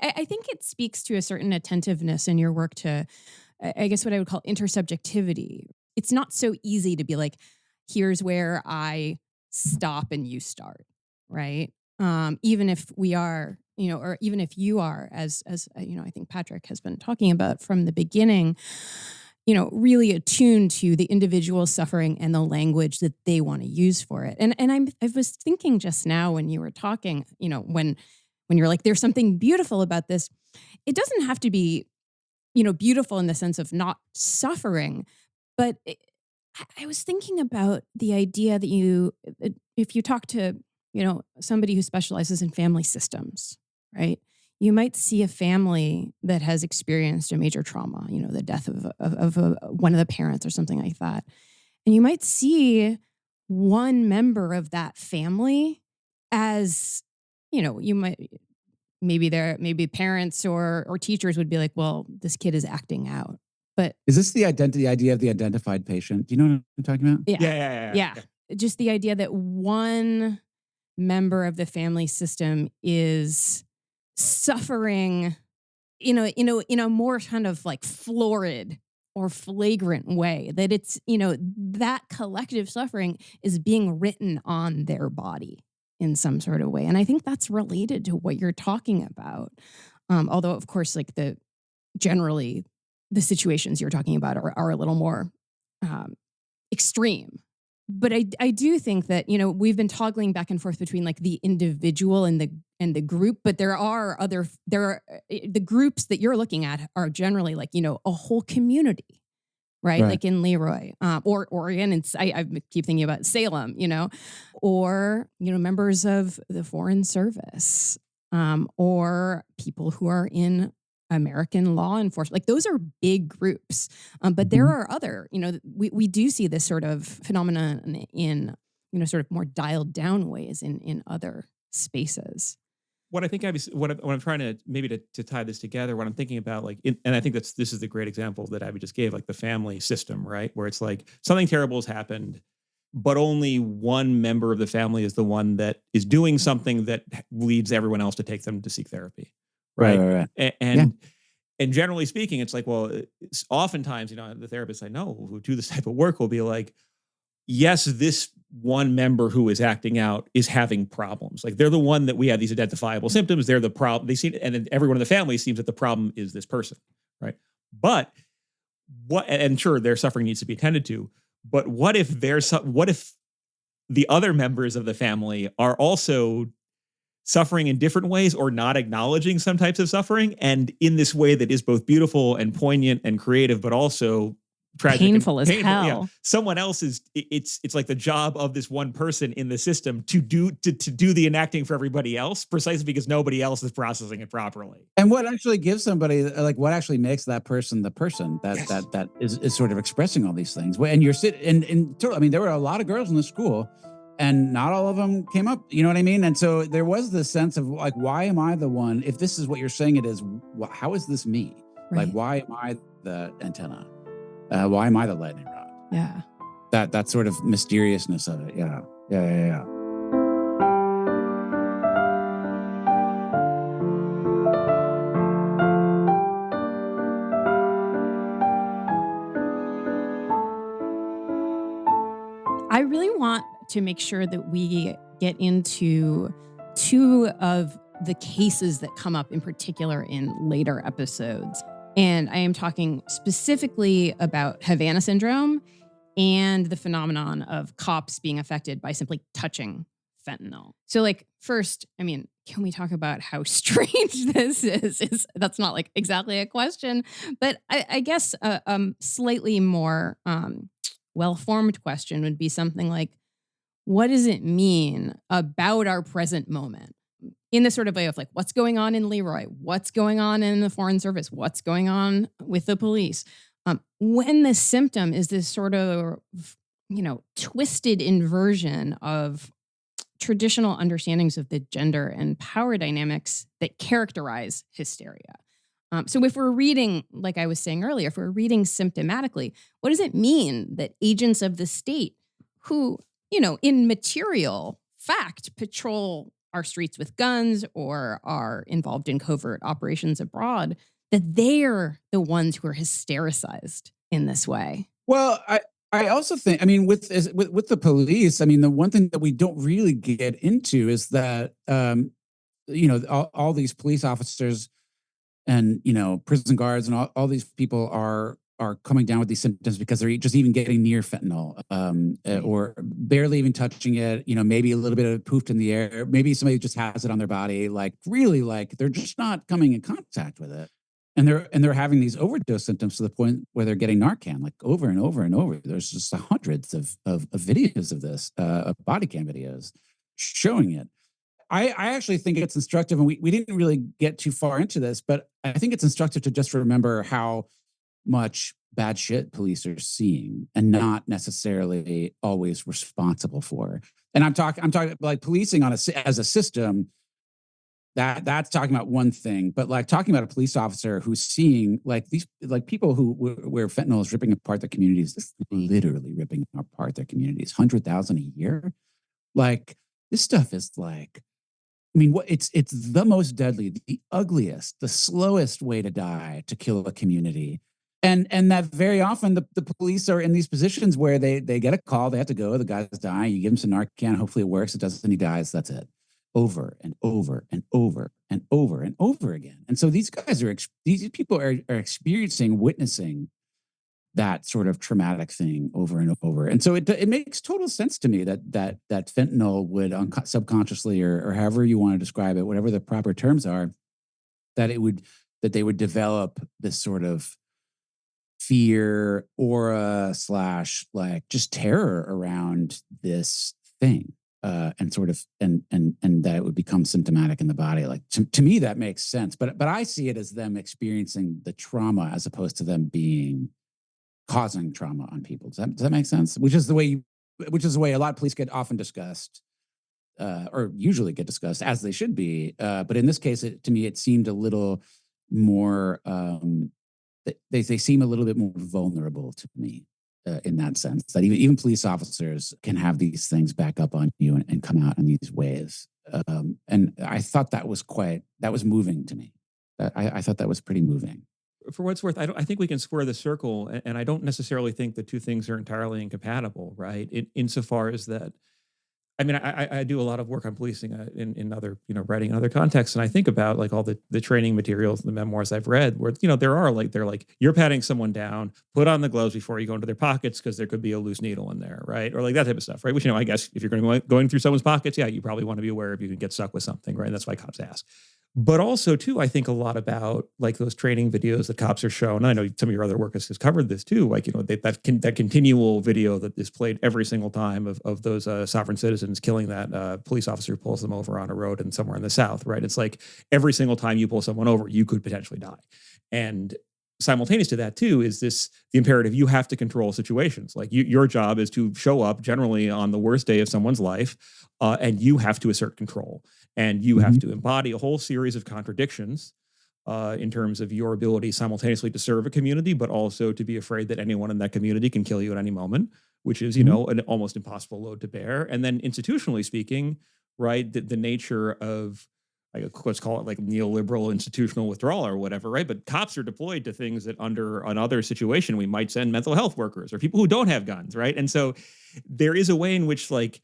I think it speaks to a certain attentiveness in your work to, I guess, what I would call intersubjectivity. It's not so easy to be like, here's where I stop and you start, right? Even if we are, or even if you are, as I think Patrick has been talking about from the beginning, really attuned to the individual suffering and the language that they want to use for it. And I was thinking just now when you were talking, when you're like, there's something beautiful about this. It doesn't have to be, beautiful in the sense of not suffering, but I was thinking about the idea that if you talk to, somebody who specializes in family systems, right? You might see a family that has experienced a major trauma, the death of one of the parents or something like that. And you might see one member of that family as, maybe parents or teachers would be like, well, this kid is acting out. But is this the idea of the identified patient? Do you know what I'm talking about? Yeah. Just the idea that one member of the family system is suffering in a more kind of like florid or flagrant way, that it's, that collective suffering is being written on their body in some sort of way. And I think that's related to what you're talking about. Although of course, like generally the situations you're talking about are a little more extreme. But I do think that, we've been toggling back and forth between like the individual and the group, but there are the groups that you're looking at are generally like, a whole community, right? Like in Leroy, or Oregon, and I keep thinking about Salem, or, members of the Foreign Service, or people who are in American law enforcement. Like those are big groups. But there are other, we do see this sort of phenomenon in, sort of more dialed down ways in other spaces. What I think what I'm trying to maybe to tie this together, what I'm thinking about, and I think this is the great example that Abby just gave, like the family system, right? Where it's like something terrible has happened, but only one member of the family is the one that is doing something that leads everyone else to take them to seek therapy. Right. And generally speaking, it's like, well, it's oftentimes, the therapists I know who do this type of work will be like, yes, this one member who is acting out is having problems. Like they're the one that we have these identifiable symptoms. They're the problem. They seem, and then everyone in the family seems that the problem is this person. Right. But and sure, their suffering needs to be attended to. But what if the other members of the family are also suffering in different ways or not acknowledging some types of suffering, and in this way that is both beautiful and poignant and creative, but also tragic, painful as Yeah. hell. Someone else is. It's like the job of this one person in the system to do the enacting for everybody else, precisely because nobody else is processing it properly. And what actually gives somebody, like, what actually makes that person the person that Yes. that is sort of expressing all these things? And you're sitting I mean, there were a lot of girls in the school, and not all of them came up. You know what I mean? And so there was this sense of like, why am I the one? If this is what you're saying it is, how is this me? Right. Like, why am I the antenna? Why am I the lightning rod? Yeah. That sort of mysteriousness of it. Yeah. I really want to make sure that we get into two of the cases that come up in particular in later episodes. And I am talking specifically about Havana syndrome and the phenomenon of cops being affected by simply touching fentanyl. So, like, first, I mean, can we talk about how strange this is? That's not like exactly a question, but I guess a slightly more well-formed question would be something like, what does it mean about our present moment? In the sort of way of like, what's going on in Leroy? What's going on in the Foreign Service? What's going on with the police? When the symptom is this sort of, twisted inversion of traditional understandings of the gender and power dynamics that characterize hysteria. So if we're reading, like I was saying earlier, if we're reading symptomatically, what does it mean that agents of the state who, in material fact, patrol our streets with guns or are involved in covert operations abroad, that they're the ones who are hystericized in this way? Well, I also think, I mean, with the police, I mean, the one thing that we don't really get into is that, all these police officers and, prison guards and all these people are coming down with these symptoms because they're just even getting near fentanyl or barely even touching it, maybe a little bit of poofed in the air. Maybe somebody just has it on their body, like really like they're just not coming in contact with it. And they're having these overdose symptoms to the point where they're getting Narcan like over and over and over. There's just hundreds of videos of this, body cam videos showing it. I actually think it's instructive, and we didn't really get too far into this, but I think it's instructive to just remember how much bad shit police are seeing and not necessarily always responsible for. And I'm talking like policing as a system. That's talking about one thing, but like talking about a police officer who's seeing like these like people where fentanyl is ripping apart their communities, this is literally ripping apart their communities, 100,000 a year. Like this stuff is like, I mean, it's the most deadly, the ugliest, the slowest way to die, to kill a community. And that very often the police are in these positions where they get a call, they have to go, the guy's dying, you give him some Narcan, hopefully it works, it doesn't, he dies, that's it. Over and over and over and over and over again. And so these people are experiencing, witnessing that sort of traumatic thing over and over. And so it makes total sense to me that fentanyl would subconsciously or however you want to describe it, whatever the proper terms are, that they would develop this sort of fear, aura / like just terror around this thing. And sort of and that it would become symptomatic in the body. Like to me, that makes sense. But I see it as them experiencing the trauma as opposed to them causing trauma on people. Does that make sense? Which is the way a lot of police get often discussed, or usually get discussed as they should be. But in this case, to me, it seemed a little more. They seem a little bit more vulnerable to me. In that sense, that even police officers can have these things back up on you and come out in these ways. And I thought that was moving to me. I thought that was pretty moving. For what it's worth, I think we can square the circle, and I don't necessarily think the two things are entirely incompatible, right? Insofar as that, I mean, I do a lot of work on policing in other, writing in other contexts. And I think about like all the training materials, the memoirs I've read where, they're like, you're patting someone down, put on the gloves before you go into their pockets because there could be a loose needle in there, right? Or like that type of stuff, right? Which, I guess if you're going through someone's pockets, yeah, you probably want to be aware if you can get stuck with something, right? That's why cops ask. But also, too, I think a lot about like those training videos that cops are shown. I know some of your other work has covered this too. Like, that continual video that is played every single time of those sovereign citizens killing that police officer who pulls them over on a road and somewhere in the South, right? It's like every single time you pull someone over, you could potentially die. And simultaneous to that, too, is the imperative you have to control situations. Like your job is to show up generally on the worst day of someone's life, and you have to assert control. And you have to embody a whole series of contradictions in terms of your ability simultaneously to serve a community, but also to be afraid that anyone in that community can kill you at any moment, which is, an almost impossible load to bear. And then institutionally speaking, right, the nature of, let's call it like neoliberal institutional withdrawal or whatever, right? But cops are deployed to things that under another situation, we might send mental health workers or people who don't have guns, right? And so there is a way in which like,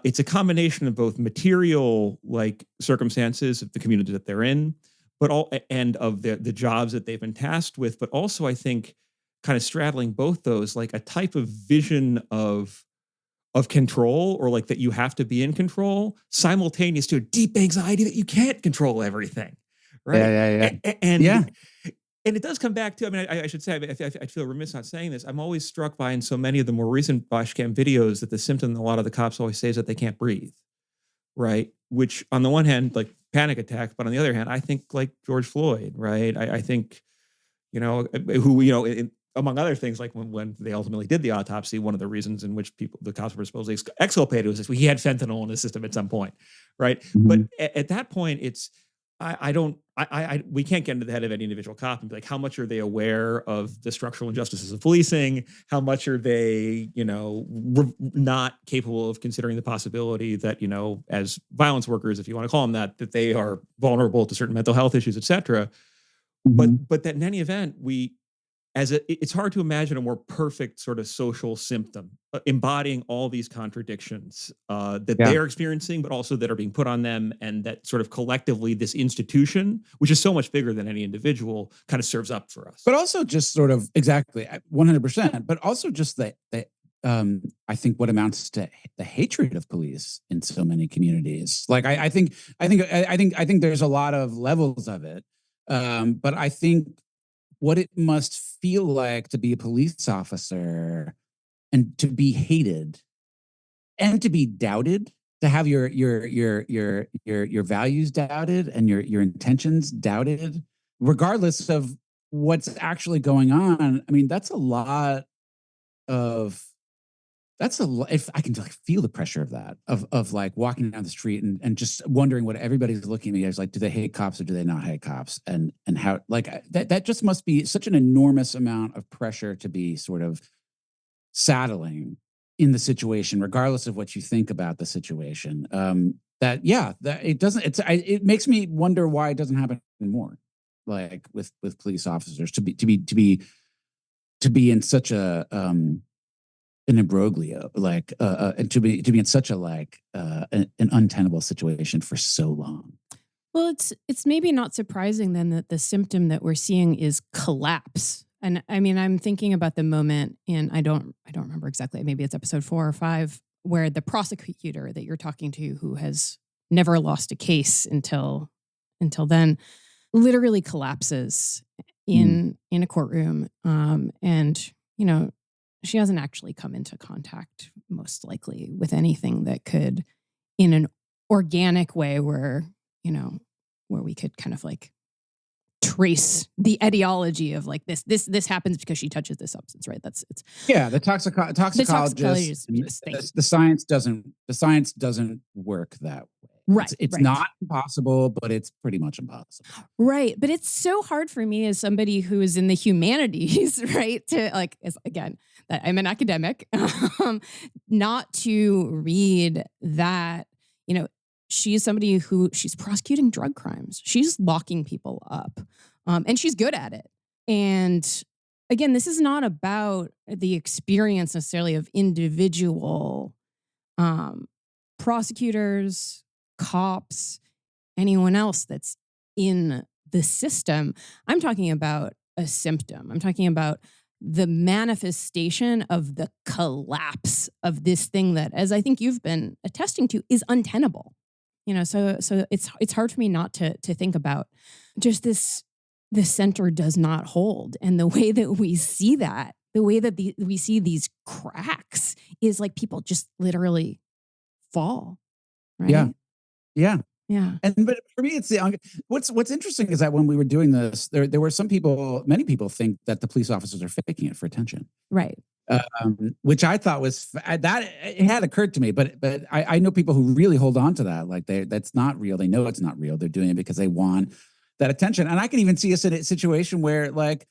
it's a combination of both material like circumstances of the community that they're in, but and of the jobs that they've been tasked with, but also I think kind of straddling both those, like a type of vision of control, or like that you have to be in control, simultaneous to a deep anxiety that you can't control everything, right? Yeah. And it does come back to, I mean, I should say, I feel remiss not saying this. I'm always struck by in so many of the more recent Boschcam videos that the symptom a lot of the cops always say is that they can't breathe, right? Which on the one hand, like panic attack, but on the other hand, I think like George Floyd, right? I think, among other things, like when they ultimately did the autopsy, one of the reasons in which the cops were supposedly exculpated was he had fentanyl in his system at some point, right? But at that point, it's, we can't get into the head of any individual cop and be like, how much are they aware of the structural injustices of policing? How much are they, not capable of considering the possibility that, as violence workers, if you want to call them that they are vulnerable to certain mental health issues, et cetera. But that in any event, it's hard to imagine a more perfect sort of social symptom embodying all these contradictions that they are experiencing, but also that are being put on them, and that sort of collectively this institution, which is so much bigger than any individual, kind of serves up for us. But also just sort of exactly 100%, but also just that I think what amounts to the hatred of police in so many communities. Like I think there's a lot of levels of it, but I think what it must feel like to be a police officer and to be hated and to be doubted, to have your values doubted and your intentions doubted, regardless of what's actually going on. I mean, that's a lot. If I can like feel the pressure of that, of like walking down the street and just wondering what everybody's looking at me as, like, do they hate cops or do they not hate cops? And how, like, that just must be such an enormous amount of pressure to be sort of saddling in the situation, regardless of what you think about the situation. That it makes me wonder why it doesn't happen more, like with police officers to be in such a an imbroglio, like and to be in such a an untenable situation for so long. Well, it's maybe not surprising then that the symptom that we're seeing is collapse. And I mean, I'm thinking about the moment in, I don't remember exactly, maybe it's episode 4 or 5, where the prosecutor that you're talking to, who has never lost a case until then, literally collapses in a courtroom. And, she hasn't actually come into contact, most likely, with anything that could, in an organic way, where we could kind of like trace the etiology of like this happens because she touches this substance, right? The toxicologist. The science doesn't work that way. Right. It's not impossible, but it's pretty much impossible. Right. But it's so hard for me as somebody who is in the humanities, right? To like, again, that I'm an academic, not to read that, she's somebody she's prosecuting drug crimes. She's locking people up, and she's good at it. And again, this is not about the experience necessarily of individual prosecutors, cops, anyone else that's in the system. I'm talking about a symptom. I'm talking about the manifestation of the collapse of this thing that, as I think you've been attesting to, is untenable. So it's hard for me not to think about just the center does not hold, and the way that we see that, the way that we see these cracks is like people just literally fall. Right? Yeah. Yeah. But for me, it's what's interesting is that when we were doing this, there were many people think that the police officers are faking it for attention. Right. Which I thought was that it had occurred to me, but I know people who really hold on to that, like that's not real. They know it's not real. They're doing it because they want that attention. And I can even see a situation where, like,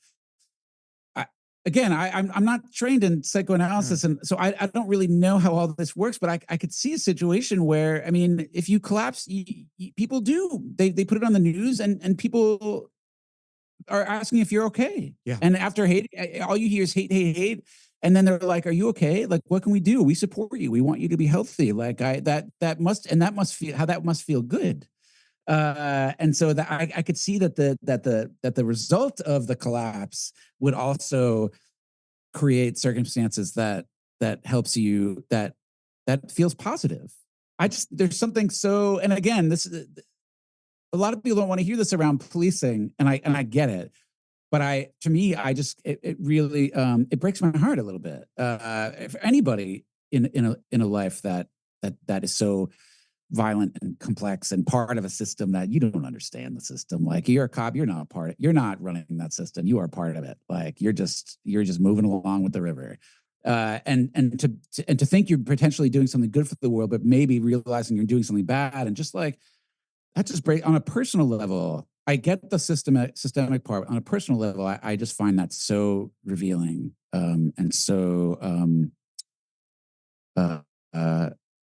I'm not trained in psychoanalysis, and so I don't really know how all this works. But I could see a situation where, I mean, if you collapse, people do they put it on the news, and people are asking if you're okay. Yeah. And after hate, all you hear is hate, hate, hate. And then they're like, "Are you okay? Like, what can we do? We support you. We want you to be healthy." Like that must feel good. And so that I could see that the result of the collapse would also create circumstances that helps you, that feels positive. There's something so, and again, this is a lot of people don't want to hear this around policing, and I get it. But it really it breaks my heart a little bit. For anybody in a life that is so violent and complex and part of a system that you don't understand the system. Like, you're a cop, you're not running that system. You are part of it. Like, you're just moving along with the river. And to think you're potentially doing something good for the world, but maybe realizing you're doing something bad, and just like that just break on a personal level. I get the systemic part. On a personal level, I just find that so revealing, and so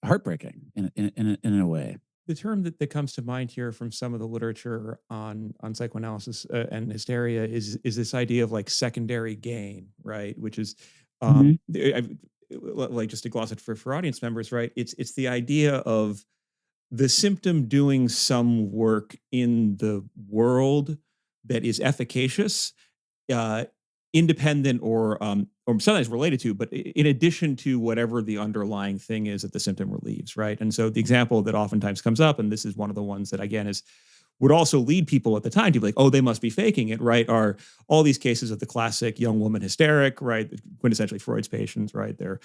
heartbreaking in a way. The term that comes to mind here from some of the literature on psychoanalysis and hysteria is this idea of like secondary gain, right? Which is like, just to gloss it for audience members, right? It's the idea of the symptom doing some work in the world that is efficacious, independent or sometimes related to, but in addition to whatever the underlying thing is that the symptom relieves, right? And so the example that oftentimes comes up, and this is one of the ones that again would also lead people at the time to be like, oh, they must be faking it, right? Are all these cases of the classic young woman hysteric, right? Quintessentially Freud's patients, right? They're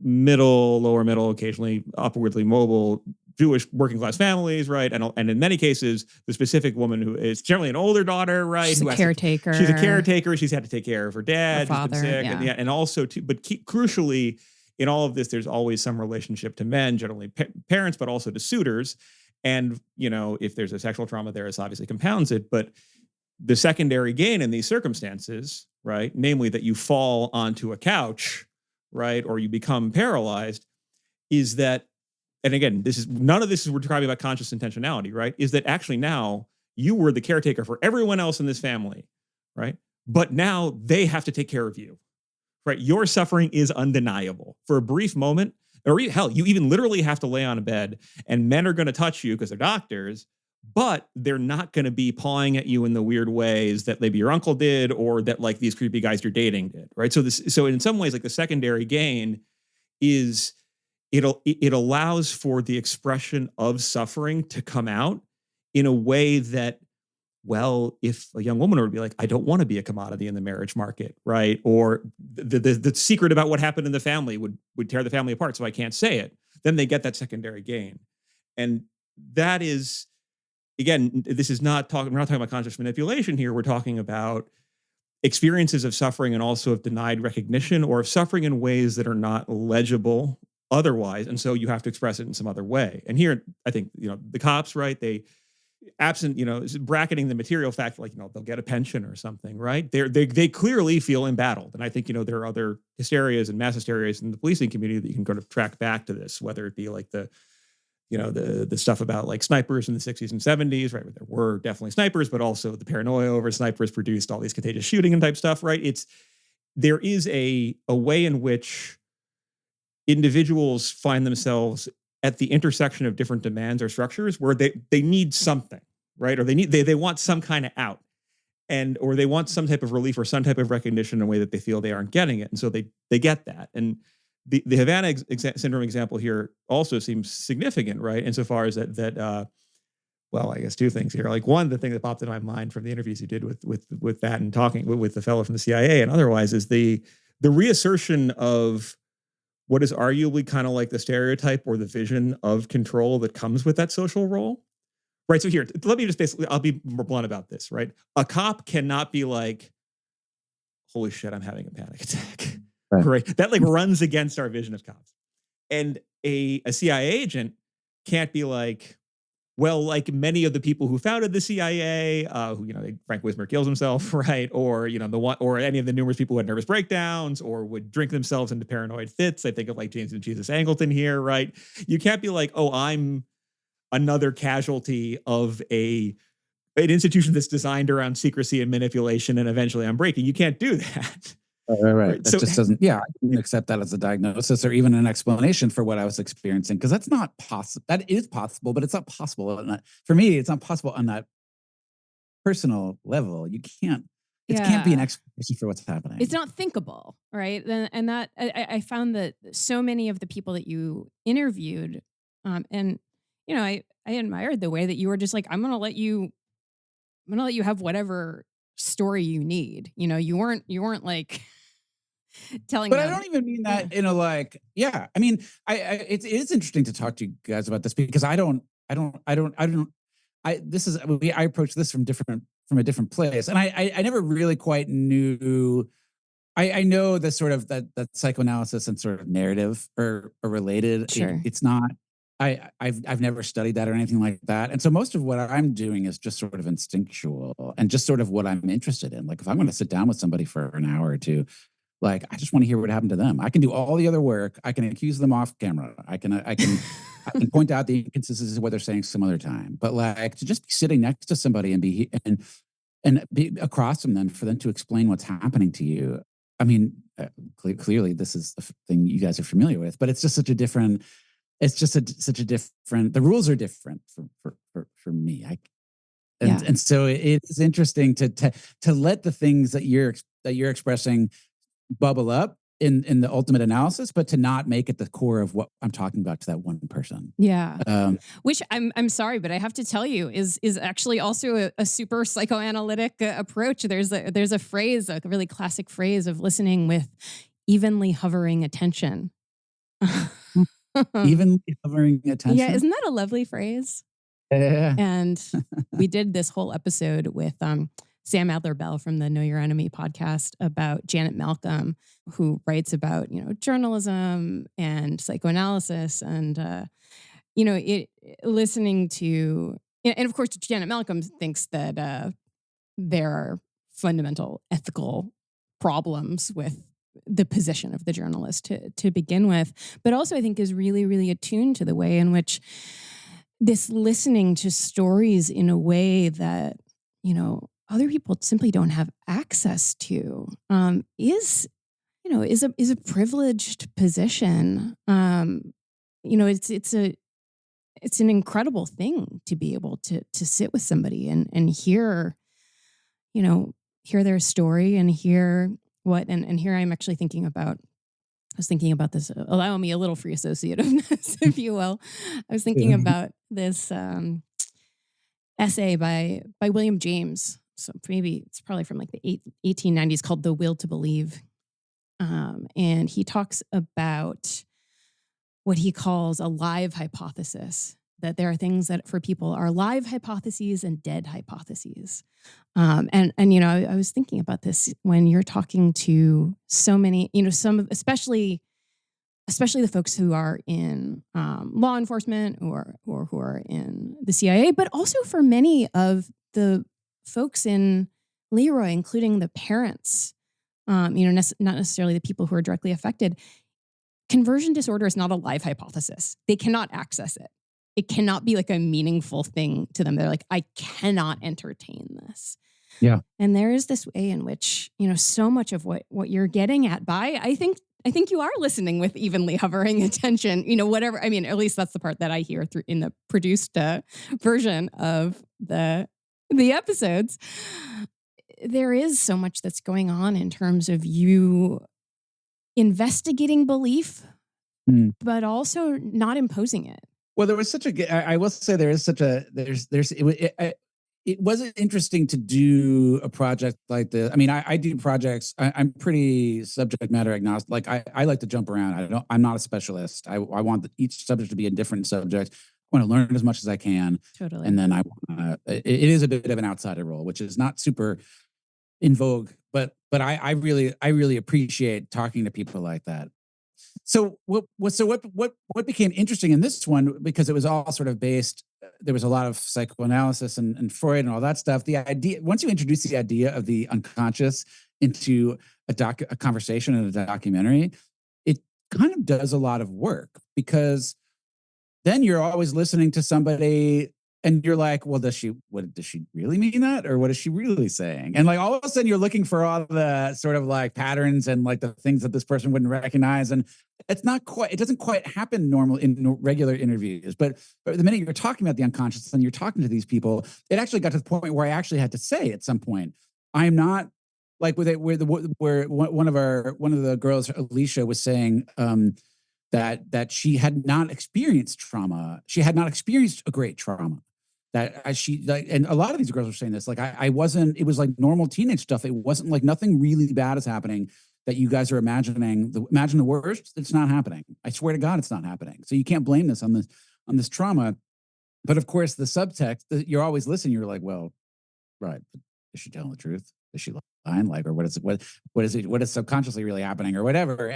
lower middle, occasionally upwardly mobile, Jewish working class families, right? And in many cases, the specific woman who is generally an older daughter, right? She's a caretaker. She's a caretaker. She's had to take care of her dad, her father, who's been sick, and also crucially, in all of this, there's always some relationship to men, generally parents, but also to suitors. And, if there's a sexual trauma there, this obviously compounds it. But the secondary gain in these circumstances, right, namely that you fall onto a couch, right, or you become paralyzed, is that, and again, none of this is we're talking about conscious intentionality, right, is that actually now you were the caretaker for everyone else in this family, right? But now they have to take care of you, right? Your suffering is undeniable. For a brief moment, or hell, you even literally have to lay on a bed, and men are going to touch you because they're doctors, but they're not going to be pawing at you in the weird ways that maybe your uncle did, or that like these creepy guys you're dating did, right? So in some ways, like the secondary gain is it allows for the expression of suffering to come out in a way that, well, if a young woman would be like, I don't want to be a commodity in the marriage market, right? Or the secret about what happened in the family would tear the family apart, so I can't say it. Then they get that secondary gain. And that is, again, we're not talking about conscious manipulation here. We're talking about experiences of suffering and also of denied recognition, or of suffering in ways that are not legible otherwise. And so you have to express it in some other way. And here, I think, the cops, right? They, absent, bracketing the material fact, like, they'll get a pension or something, right? They clearly feel embattled. And I think, there are other hysterias and mass hysterias in the policing community that you can kind of track back to this, whether it be like the stuff about like snipers in the 60s and 70s, right? Where there were definitely snipers, but also the paranoia over snipers produced all these contagious shooting and type stuff, right? There is a way in which individuals find themselves at the intersection of different demands or structures where they need something, right? Or they want some kind of out, or they want some type of relief or some type of recognition in a way that they feel they aren't getting it. And so they get that. And the Havana syndrome example here also seems significant, right? Insofar as that well, I guess two things here. Like one, the thing that popped in my mind from the interviews you did with that and talking with the fellow from the CIA and otherwise is the reassertion of what is arguably kind of like the stereotype or the vision of control that comes with that social role. Right. So here, let me just basically, I'll be more blunt about this, right? A cop cannot be like, holy shit, I'm having a panic attack. Right. That like runs against our vision of cops. And a CIA agent can't be like, well, like many of the people who founded the CIA, who, Frank Wismer kills himself, right? Or, or any of the numerous people who had nervous breakdowns or would drink themselves into paranoid fits. I think of like James and Jesus Angleton here, right? You can't be like, oh, I'm another casualty of an institution that's designed around secrecy and manipulation, and eventually I'm breaking. You can't do that. Right. That just doesn't, I didn't accept that as a diagnosis or even an explanation for what I was experiencing, because that's not possible. That is possible, but it's not possible. For me, it's not possible on that personal level. You can't, it can't be an explanation for what's happening. It's not thinkable, right? And that, I found that so many of the people that you interviewed, and, I admired the way that you were just like, I'm going to let you have whatever story you need. You weren't like telling but them. I don't even mean that in a like, I mean, it is interesting to talk to you guys about this because I approach this from a different place. And I never really quite knew, I know the sort of that psychoanalysis and sort of narrative are related. Sure. It's not, I've never studied that or anything like that. And so most of what I'm doing is just sort of instinctual and just sort of what I'm interested in. Like if I'm going to sit down with somebody for an hour or two, like I just want to hear what happened to them. I can do all the other work. I can accuse them off camera. I can point out the inconsistencies of what they're saying some other time. But like to just be sitting next to somebody and be across from them for them to explain what's happening to you. I mean, clearly this is a thing you guys are familiar with, but it's just such a different. It's just such a different. The rules are different for me. And so it is interesting to let the things that you're expressing bubble up in the ultimate analysis, but to not make it the core of what I'm talking about to that one person. Yeah. Which I'm sorry, but I have to tell you is actually also a super psychoanalytic approach. There's a phrase, a really classic phrase of listening with evenly hovering attention. Evenly hovering attention. Yeah, isn't that a lovely phrase? Yeah. And we did this whole episode with Sam Adler-Bell from the Know Your Enemy podcast about Janet Malcolm, who writes about, journalism and psychoanalysis and, listening to, and of course, Janet Malcolm thinks that there are fundamental ethical problems with the position of the journalist to begin with, but also I think is really, really attuned to the way in which this listening to stories in a way that, other people simply don't have access to is a privileged position. It's an incredible thing to be able to sit with somebody and hear their story and hear what, and here I'm actually thinking about, I was thinking about this, allow me a little free associativeness, if you will. I was thinking about this essay by William James. So maybe it's probably from like the 1890s called The Will to Believe. And he talks about what he calls a live hypothesis, that there are things that for people are live hypotheses and dead hypotheses. And I was thinking about this when you're talking to so many, especially the folks who are in law enforcement or who are in the CIA, but also for many of the folks in Leroy, including the parents, not necessarily the people who are directly affected. Conversion disorder is not a live hypothesis. They cannot access it. It cannot be like a meaningful thing to them. They're like, I cannot entertain this. Yeah. And there is this way in which, so much of what you're getting at by, I think you are listening with evenly hovering attention, whatever. I mean, at least that's the part that I hear through in the produced version of the episodes. There is so much that's going on in terms of you investigating belief but also not imposing it. Well, there was such a. I will say there is such a. It wasn't interesting to do a project like this. I mean, I do projects. I'm pretty subject matter agnostic. Like I like to jump around. I'm not a specialist. I want each subject to be a different subject. I want to learn as much as I can. Totally. And then it is a bit of an outsider role, which is not super in vogue. But I really appreciate talking to people like that. So what became interesting in this one, because it was all sort of based, there was a lot of psychoanalysis and Freud and all that stuff. The idea, once you introduce the idea of the unconscious into a conversation and a documentary, it kind of does a lot of work, because then you're always listening to somebody and you're like, well, does she really mean that? Or what is she really saying? And like, all of a sudden you're looking for all the sort of like patterns and like the things that this person wouldn't recognize. And it doesn't quite happen normal in regular interviews. But the minute you're talking about the unconscious and you're talking to these people, it actually got to the point where I actually had to say at some point, I'm not like where one of the girls, Alicia, was saying, that she had not experienced trauma. She had not experienced a great trauma. And a lot of these girls were saying this, like, it was like normal teenage stuff. It wasn't like nothing really bad is happening that you guys are imagining. Imagine the worst. It's not happening. I swear to God, it's not happening. So you can't blame this on this trauma. But of course, the subtext, you're always listening. You're like, well, right. But is she telling the truth? Is she lying? Like, or what is subconsciously really happening or whatever?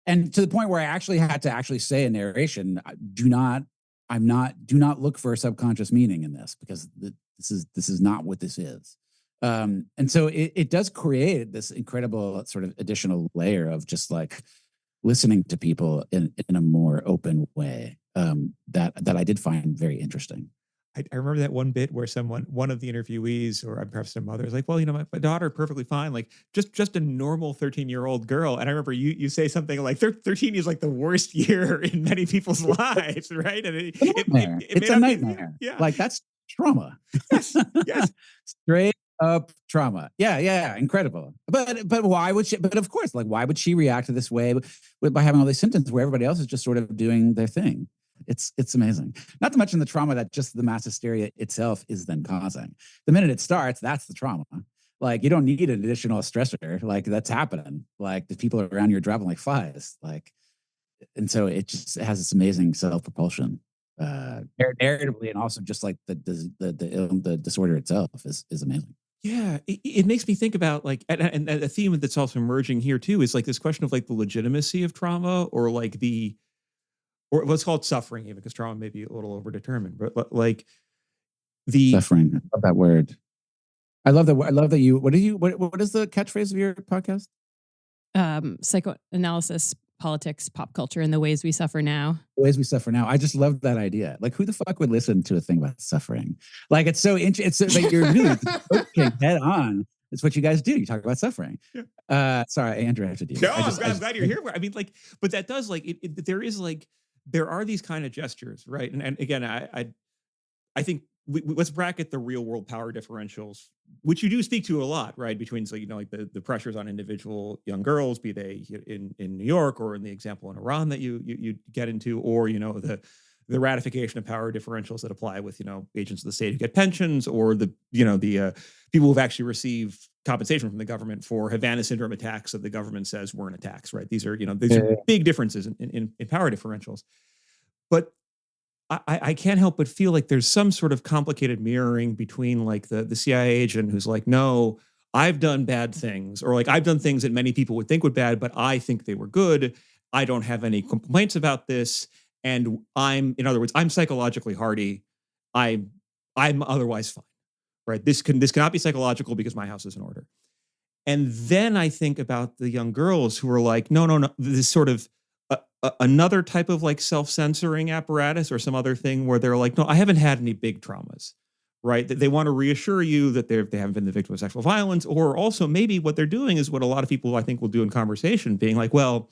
And to the point where I actually had to say a narration, do not look for a subconscious meaning in this, because this is not what this is. And so it does create this incredible sort of additional layer of just like listening to people in a more open way, that I did find very interesting. I remember that one bit where one of the interviewees, or perhaps their mother, is like, well, my daughter, perfectly fine, like just a normal 13-year-old girl. And I remember you say something like 13 is like the worst year in many people's lives, right? And it's a nightmare. Yeah. Like, that's trauma. Yes. Straight up trauma. Yeah. Incredible. But why would she, but of course, like, why would she react to this way by having all these symptoms where everybody else is just sort of doing their thing? It's amazing. Not to mention the trauma that just the mass hysteria itself is then causing. The minute it starts, that's the trauma. Like, you don't need an additional stressor. Like, that's happening. Like, the people around you are dropping like flies. Like, and so it just has this amazing self-propulsion, narratively, and also just like the disorder itself is amazing. Yeah, it makes me think about like, and a theme that's also emerging here too is like this question of like the legitimacy of trauma, or like or let's call it suffering, even, because trauma may be a little overdetermined, but like the suffering. I love that word. I love that you. What is the catchphrase of your podcast? Psychoanalysis, politics, pop culture, and the ways we suffer now. The ways we suffer now. I just love that idea. Like, who the fuck would listen to a thing about suffering? Like, it's so interesting. It's like you're really head on. It's what you guys do. You talk about suffering. Yeah. Sorry, I interrupted you. No, I'm glad you're here. I mean, like, but that does like there is like. There are these kind of gestures, right? And again, I think let's bracket the real world power differentials, which you do speak to a lot, right? Between, so, like the pressures on individual young girls, be they in New York, or in the example in Iran that you get into, or the ratification of power differentials that apply with agents of the state who get pensions, or the people who've actually received compensation from the government for Havana syndrome attacks that the government says weren't attacks, right? These are are big differences in power differentials. But I can't help but feel like there's some sort of complicated mirroring between like the CIA agent who's like, no, I've done bad things, or like I've done things that many people would think were bad, but I think they were good. I don't have any complaints about this. And in other words, I'm psychologically hardy. I'm otherwise fine, right? This cannot be psychological because my house is in order. And then I think about the young girls who are like, no, this sort of another type of like self-censoring apparatus or some other thing where they're like, no, I haven't had any big traumas, right? That they want to reassure you that they haven't been the victim of sexual violence, or also maybe what they're doing is what a lot of people I think will do in conversation, being like, well,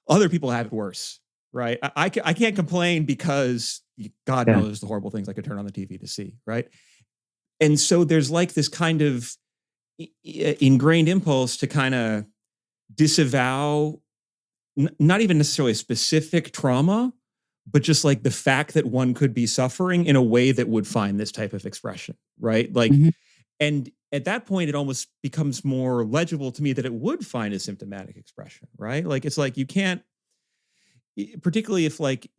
other people have it worse. Right. I can't complain because God knows the horrible things I could turn on the TV to see. Right. And so there's like this kind of ingrained impulse to kind of disavow not even necessarily a specific trauma, but just like the fact that one could be suffering in a way that would find this type of expression, right? Like, and at that point, it almost becomes more legible to me that it would find a symptomatic expression, right? Like, it's like you can't, particularly if like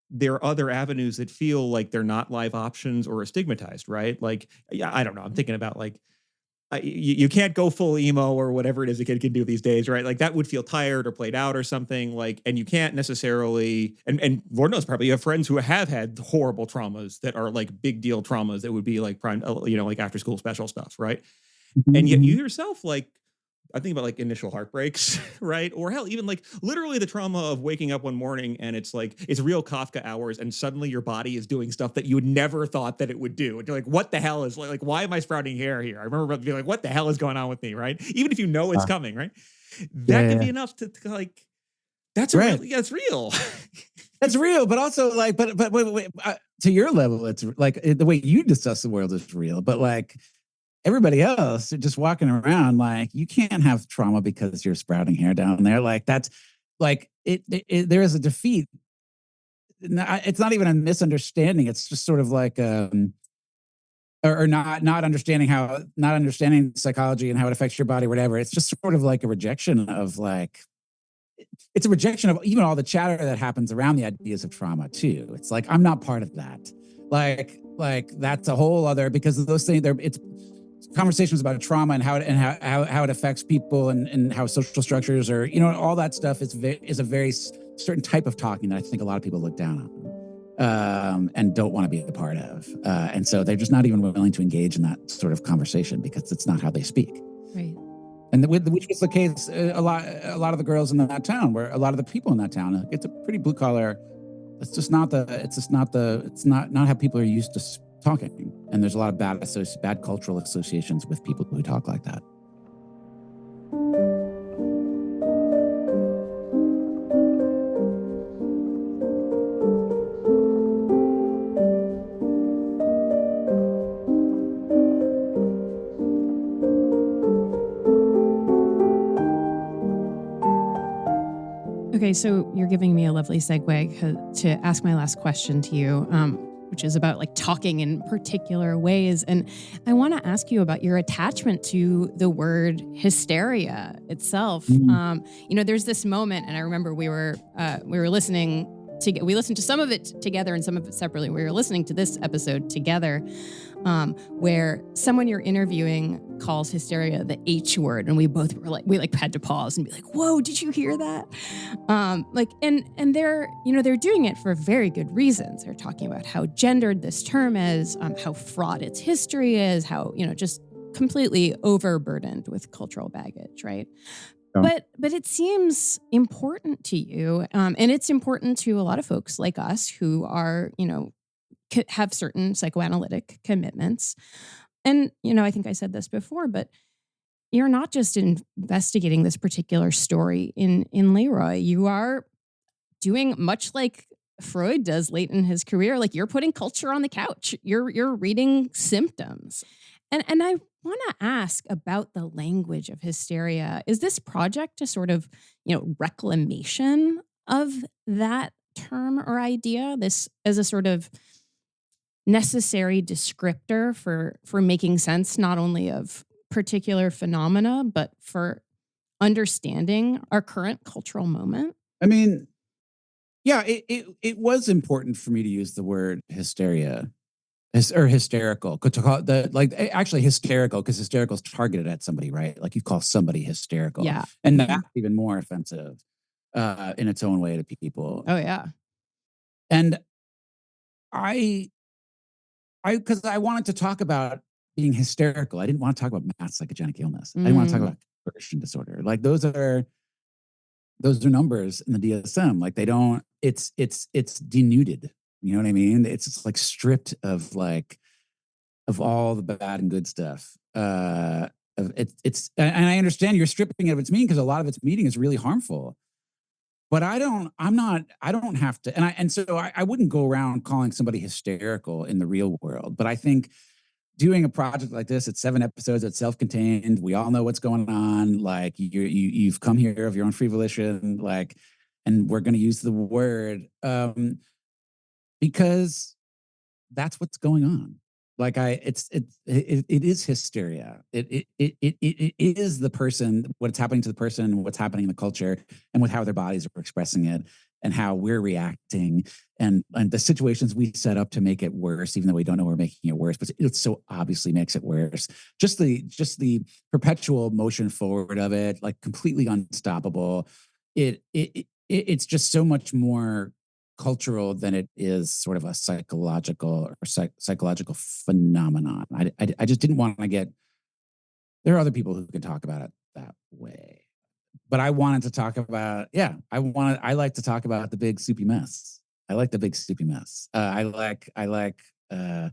there are other avenues that feel like they're not live options or are stigmatized, right? Like, yeah, I don't know. I'm thinking about like, you can't go full emo or whatever it is a kid can do these days, right? Like that would feel tired or played out or something, like, and you can't necessarily, and Lord knows, probably you have friends who have had horrible traumas that are like big deal traumas that would be like prime, like after school special stuff, right? And yet you yourself, like, I think about like initial heartbreaks, right? Or hell, even like literally the trauma of waking up one morning and it's like, it's real Kafka hours and suddenly your body is doing stuff that you would never thought that it would do. And you're like, what the hell is like, why am I sprouting hair here? I remember being like, what the hell is going on with me, right? Even if you know it's coming, right? That could be enough to like, that's right. That's real. That's real, but also like, but wait, to your level, it's like the way you discuss the world is real, but like, everybody else just walking around like you can't have trauma because you're sprouting hair down there. Like that's like there is a defeat. It's not even a misunderstanding. It's just sort of like or not understanding psychology and how it affects your body, whatever. It's just sort of like a rejection of like, it's a rejection of even all the chatter that happens around the ideas of trauma too. It's like, I'm not part of that. Like that's a whole other, because of those things it's conversations about trauma and how it affects people and how social structures are, all that stuff is a very certain type of talking that I think a lot of people look down on and don't want to be a part of. And so they're just not even willing to engage in that sort of conversation because it's not how they speak. Right. And which was the case a lot of the girls in that town, where a lot of the people in that town, it's a pretty blue collar. It's not how people are used to talking, and there's a lot of bad cultural associations with people who talk like that. Okay, so you're giving me a lovely segue to ask my last question to you, which is about like talking in particular ways. And I want to ask you about your attachment to the word hysteria itself. There's this moment, and I remember we were listening to, we listened to some of it together and some of it separately. We were listening to this episode together, where someone you're interviewing calls hysteria the H word, and we both were like, we had to pause and be like, "Whoa, did you hear that?" And they're doing it for very good reasons. They're talking about how gendered this term is, how fraught its history is, how just completely overburdened with cultural baggage, right? But it seems important to you, and it's important to a lot of folks like us who are, have certain psychoanalytic commitments. And, I think I said this before, but you're not just investigating this particular story in Leroy. You are doing much like Freud does late in his career. Like, you're putting culture on the couch. You're reading symptoms. And I want to ask about the language of hysteria. Is this project a sort of, reclamation of that term or idea? This as a sort of necessary descriptor for making sense not only of particular phenomena, but for understanding our current cultural moment? I mean, yeah, it was important for me to use the word hysteria or hysterical. To call it actually hysterical, because hysterical is targeted at somebody, right? Like you call somebody hysterical. Yeah. And that's even more offensive in its own way to people. Oh, yeah. And because I wanted to talk about being hysterical. I didn't want to talk about mass psychogenic illness. I didn't want to talk about conversion disorder. Like those are numbers in the DSM. Like they don't, it's denuded. You know what I mean? It's just like stripped of all the bad and good stuff. And I understand you're stripping it of its meaning because a lot of its meaning is really harmful. But I don't have to, so I wouldn't go around calling somebody hysterical in the real world. But I think doing a project like this, it's 7 episodes, it's self-contained. We all know what's going on. Like you've come here of your own free volition, like, and we're going to use the word because that's what's going on. Like it is hysteria. It is the person, what's happening to the person, what's happening in the culture, and with how their bodies are expressing it, and how we're reacting, and the situations we set up to make it worse, even though we don't know we're making it worse, but it so obviously makes it worse. Just the perpetual motion forward of it, like completely unstoppable. It's just so much more cultural than it is sort of a psychological phenomenon. I just didn't want to get. There are other people who can talk about it that way. But I wanted to talk about, I like to talk about the big soupy mess. I like the big soupy mess. I like, and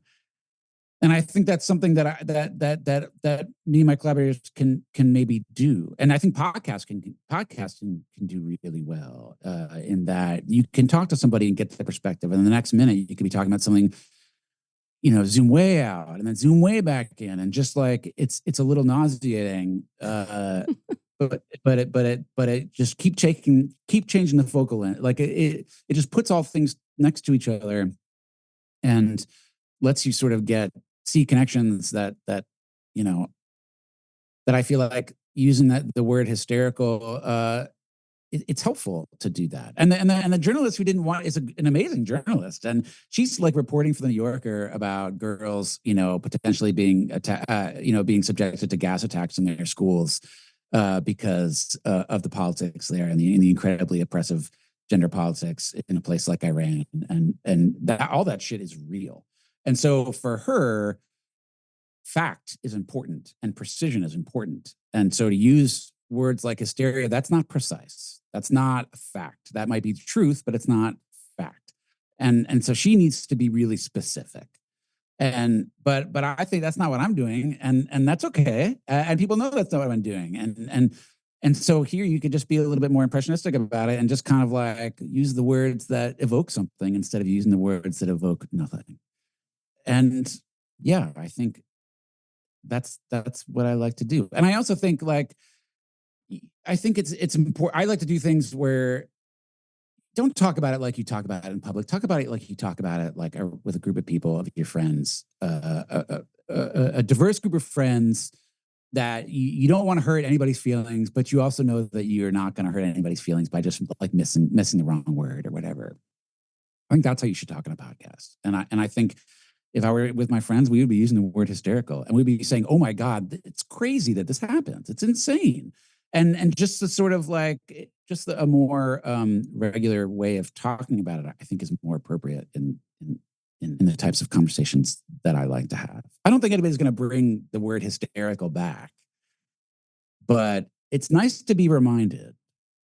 I think that's something that me and my collaborators can maybe do. And I think podcasting can do really well in that you can talk to somebody and get their perspective, and the next minute you could be talking about something, zoom way out and then zoom way back in, and just like it's a little nauseating. But it just keep changing the focal length. Like it just puts all things next to each other and lets you sort of see connections that I feel like using the word hysterical, it's helpful to do that. And the journalist we didn't want is an amazing journalist, and she's like reporting for the New Yorker about girls, potentially being being subjected to gas attacks in their schools. Because of the politics there and the incredibly oppressive gender politics in a place like Iran, and that all that shit is real. And so for her, fact is important and precision is important. And so to use words like hysteria, that's not precise. That's not a fact. That might be truth, but it's not fact. And so she needs to be really specific. But I think that's not what I'm doing, and that's okay. And people know that's not what I'm doing. And so here you could just be a little bit more impressionistic about it and just kind of like use the words that evoke something instead of using the words that evoke nothing. And yeah, I think that's what I like to do. And I also think it's important. I like to do things where don't talk about it like you talk about it in public. Talk about it like you talk about it like with a group of people, of your friends, a diverse group of friends that you don't want to hurt anybody's feelings, but you also know that you're not going to hurt anybody's feelings by just like missing the wrong word or whatever. I think that's how you should talk in a podcast. And I think if I were with my friends, we would be using the word hysterical, and we'd be saying, "Oh my God, it's crazy that this happens. It's insane." And just the sort of like a more regular way of talking about it, I think is more appropriate in the types of conversations that I like to have. I don't think anybody's going to bring the word hysterical back, but it's nice to be reminded.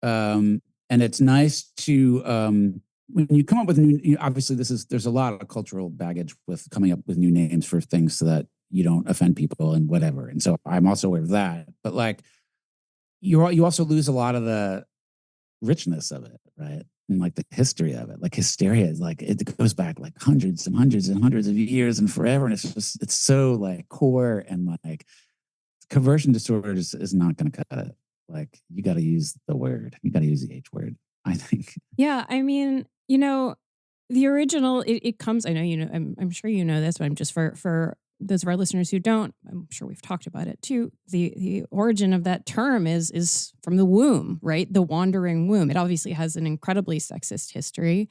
And it's nice to, when you come up with new, obviously there's a lot of cultural baggage with coming up with new names for things so that you don't offend people and whatever. And so I'm also aware of that, but like, you also lose a lot of the richness of it, right? And like the history of it. Like hysteria is like, it goes back like hundreds and hundreds and hundreds of years and forever. And it's so like core, and like conversion disorder is not going to cut it. Like you got to use the word. You got to use the H word, I think. Yeah. I mean, the original, it comes, I know, I'm sure you know this, but I'm just for those of our listeners who don't, I'm sure we've talked about it too. The origin of that term is from the womb, right? The wandering womb. It obviously has an incredibly sexist history,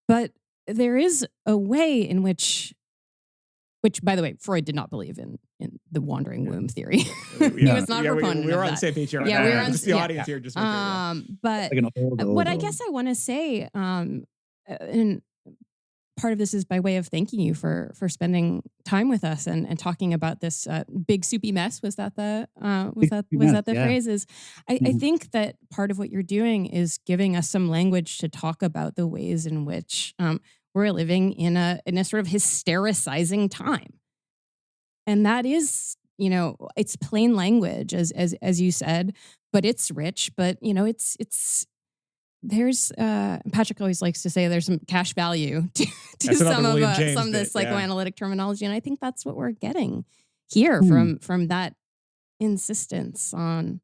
but there is a way in which, by the way, Freud did not believe in the wandering womb theory. He was not a proponent. We were of on that. the same page here. Yeah, we were on the audience here. Just but like what I guess I want to say, and part of this is by way of thanking you for spending time with us and talking about this big soupy mess. Was that the phrase? Is I think that part of what you're doing is giving us some language to talk about the ways in which we're living in a sort of hystericizing time, and that is, it's plain language as you said, but it's rich, but it's there's Patrick always likes to say there's some cash value to some of the psychoanalytic terminology, and I think that's what we're getting here from that insistence on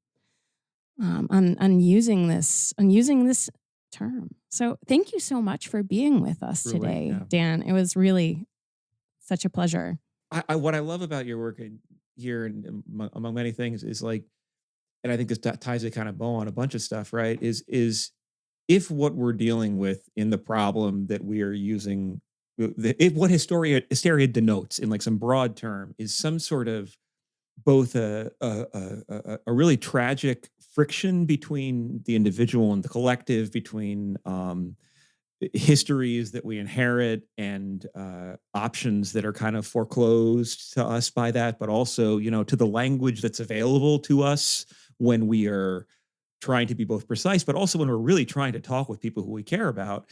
using this term. So thank you so much for being with us today, Dan. It was really such a pleasure. What I love about your work here, and among many things, is like, and I think this ties a kind of bow on a bunch of stuff, right? Is if what we're dealing with in the problem that we are using, what hysteria denotes in like some broad term, is some sort of both a really tragic friction between the individual and the collective, between histories that we inherit and options that are kind of foreclosed to us by that, but also, to the language that's available to us when we are trying to be both precise, but also when we're really trying to talk with people who we care about.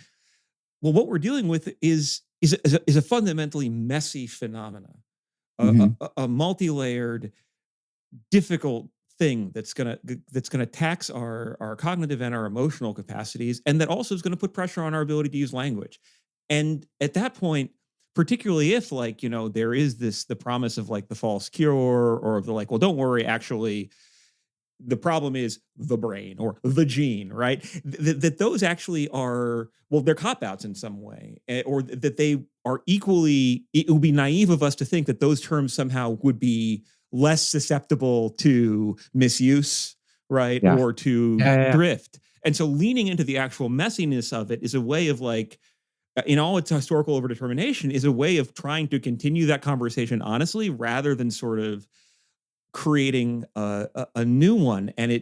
Well, what we're dealing with is a fundamentally messy phenomena, a multi-layered, difficult thing that's gonna tax our cognitive and our emotional capacities, and that also is going to put pressure on our ability to use language. And at that point, particularly if there is the promise of like the false cure, or of the like, well, don't worry, actually the problem is the brain or the gene, right? That those actually are, well, they're cop-outs in some way, or that they are equally, it would be naive of us to think that those terms somehow would be less susceptible to misuse, right? Yeah. Or to drift. And so leaning into the actual messiness of it is a way of like, in all its historical overdetermination, is a way of trying to continue that conversation honestly, rather than sort of creating a new one. And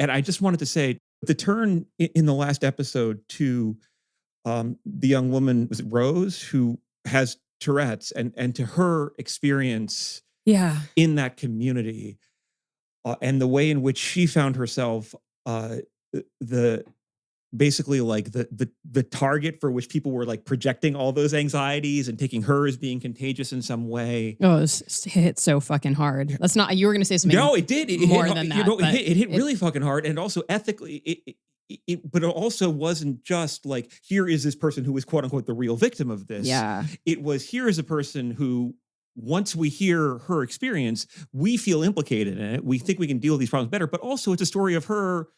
I just wanted to say, the turn in the last episode to the young woman, was it Rose, who has Tourette's, and to her experience in that community, and the way in which she found herself basically like the target for which people were like projecting all those anxieties and taking her as being contagious in some way. Oh, it hit so fucking hard. That's not, you were going to say something. No, it did. It hit really fucking hard. And also ethically, but it also wasn't just like, here is this person who was quote unquote the real victim of this. Yeah. It was, here is a person who, once we hear her experience, we feel implicated in it. We think we can deal with these problems better, but also it's a story of her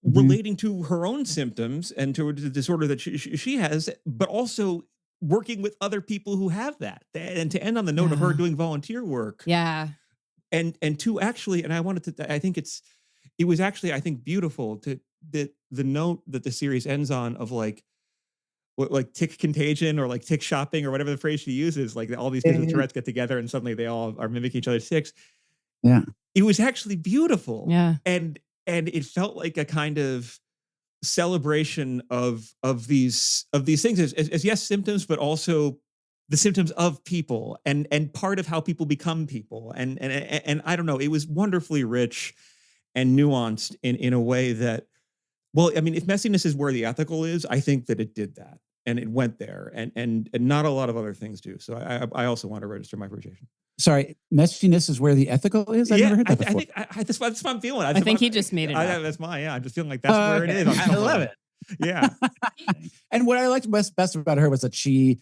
relating to her own symptoms and to the disorder that she has, but also working with other people who have that. And to end on the note of her doing volunteer work. Yeah. And to actually, and I wanted to, I think it was actually, I think, beautiful to the note that the series ends on of like tick contagion, or like tick shopping, or whatever the phrase she uses, like all these kids with Tourette's get together and suddenly they all are mimicking each other's ticks. Yeah. It was actually beautiful. Yeah. And it felt like a kind of celebration of these things as yes, symptoms, but also the symptoms of people, and part of how people become people. And I don't know, it was wonderfully rich and nuanced in a way that, well, I mean, if messiness is where the ethical is, I think that it did that, and it went there, and not a lot of other things do. So I also want to register my appreciation. Sorry, messiness is where the ethical is? I've never heard that before. I think that's what I'm feeling. I think he just made it up. That's mine, I'm just feeling like that's where it is. I love it. Yeah. And what I liked best about her was that she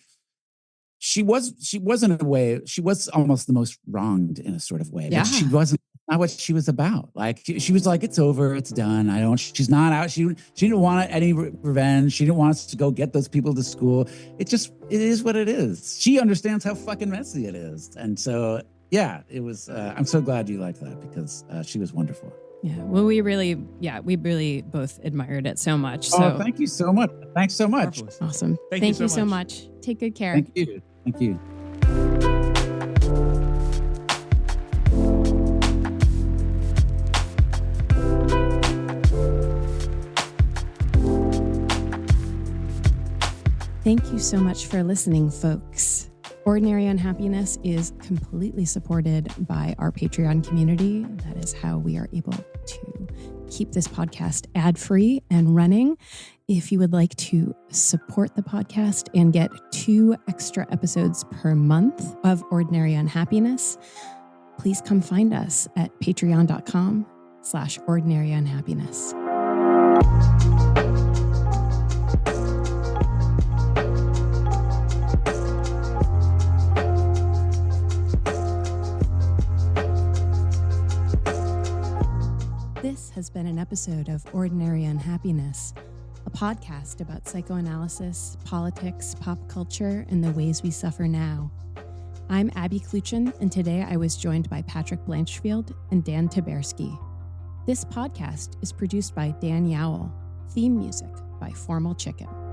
was in a way, she was almost the most wronged in a sort of way. Yeah. But she wasn't not what she was about. Like she was like, it's over, it's done. She's not out. She didn't want any revenge. She didn't want us to go get those people to school. It is what it is. She understands how fucking messy it is. And so, yeah, it was, I'm so glad you liked that, because she was wonderful. Yeah. Well, we really both admired it so much. So thank you so much. Thanks so much. Marvelous. Awesome. Thank you so much. Take good care. Thank you. Thank you. Thank you so much for listening, folks. Ordinary Unhappiness is completely supported by our Patreon community. That is how we are able to keep this podcast ad-free and running. If you would like to support the podcast and get 2 extra episodes per month of Ordinary Unhappiness, please come find us at patreon.com/ordinaryunhappiness. This has been an episode of Ordinary Unhappiness, a podcast about psychoanalysis, politics, pop culture, and the ways we suffer now. I'm Abby Kluchin, and today I was joined by Patrick Blanchfield and Dan Taberski. This podcast is produced by Dan Yowell. Theme music by Formal Chicken.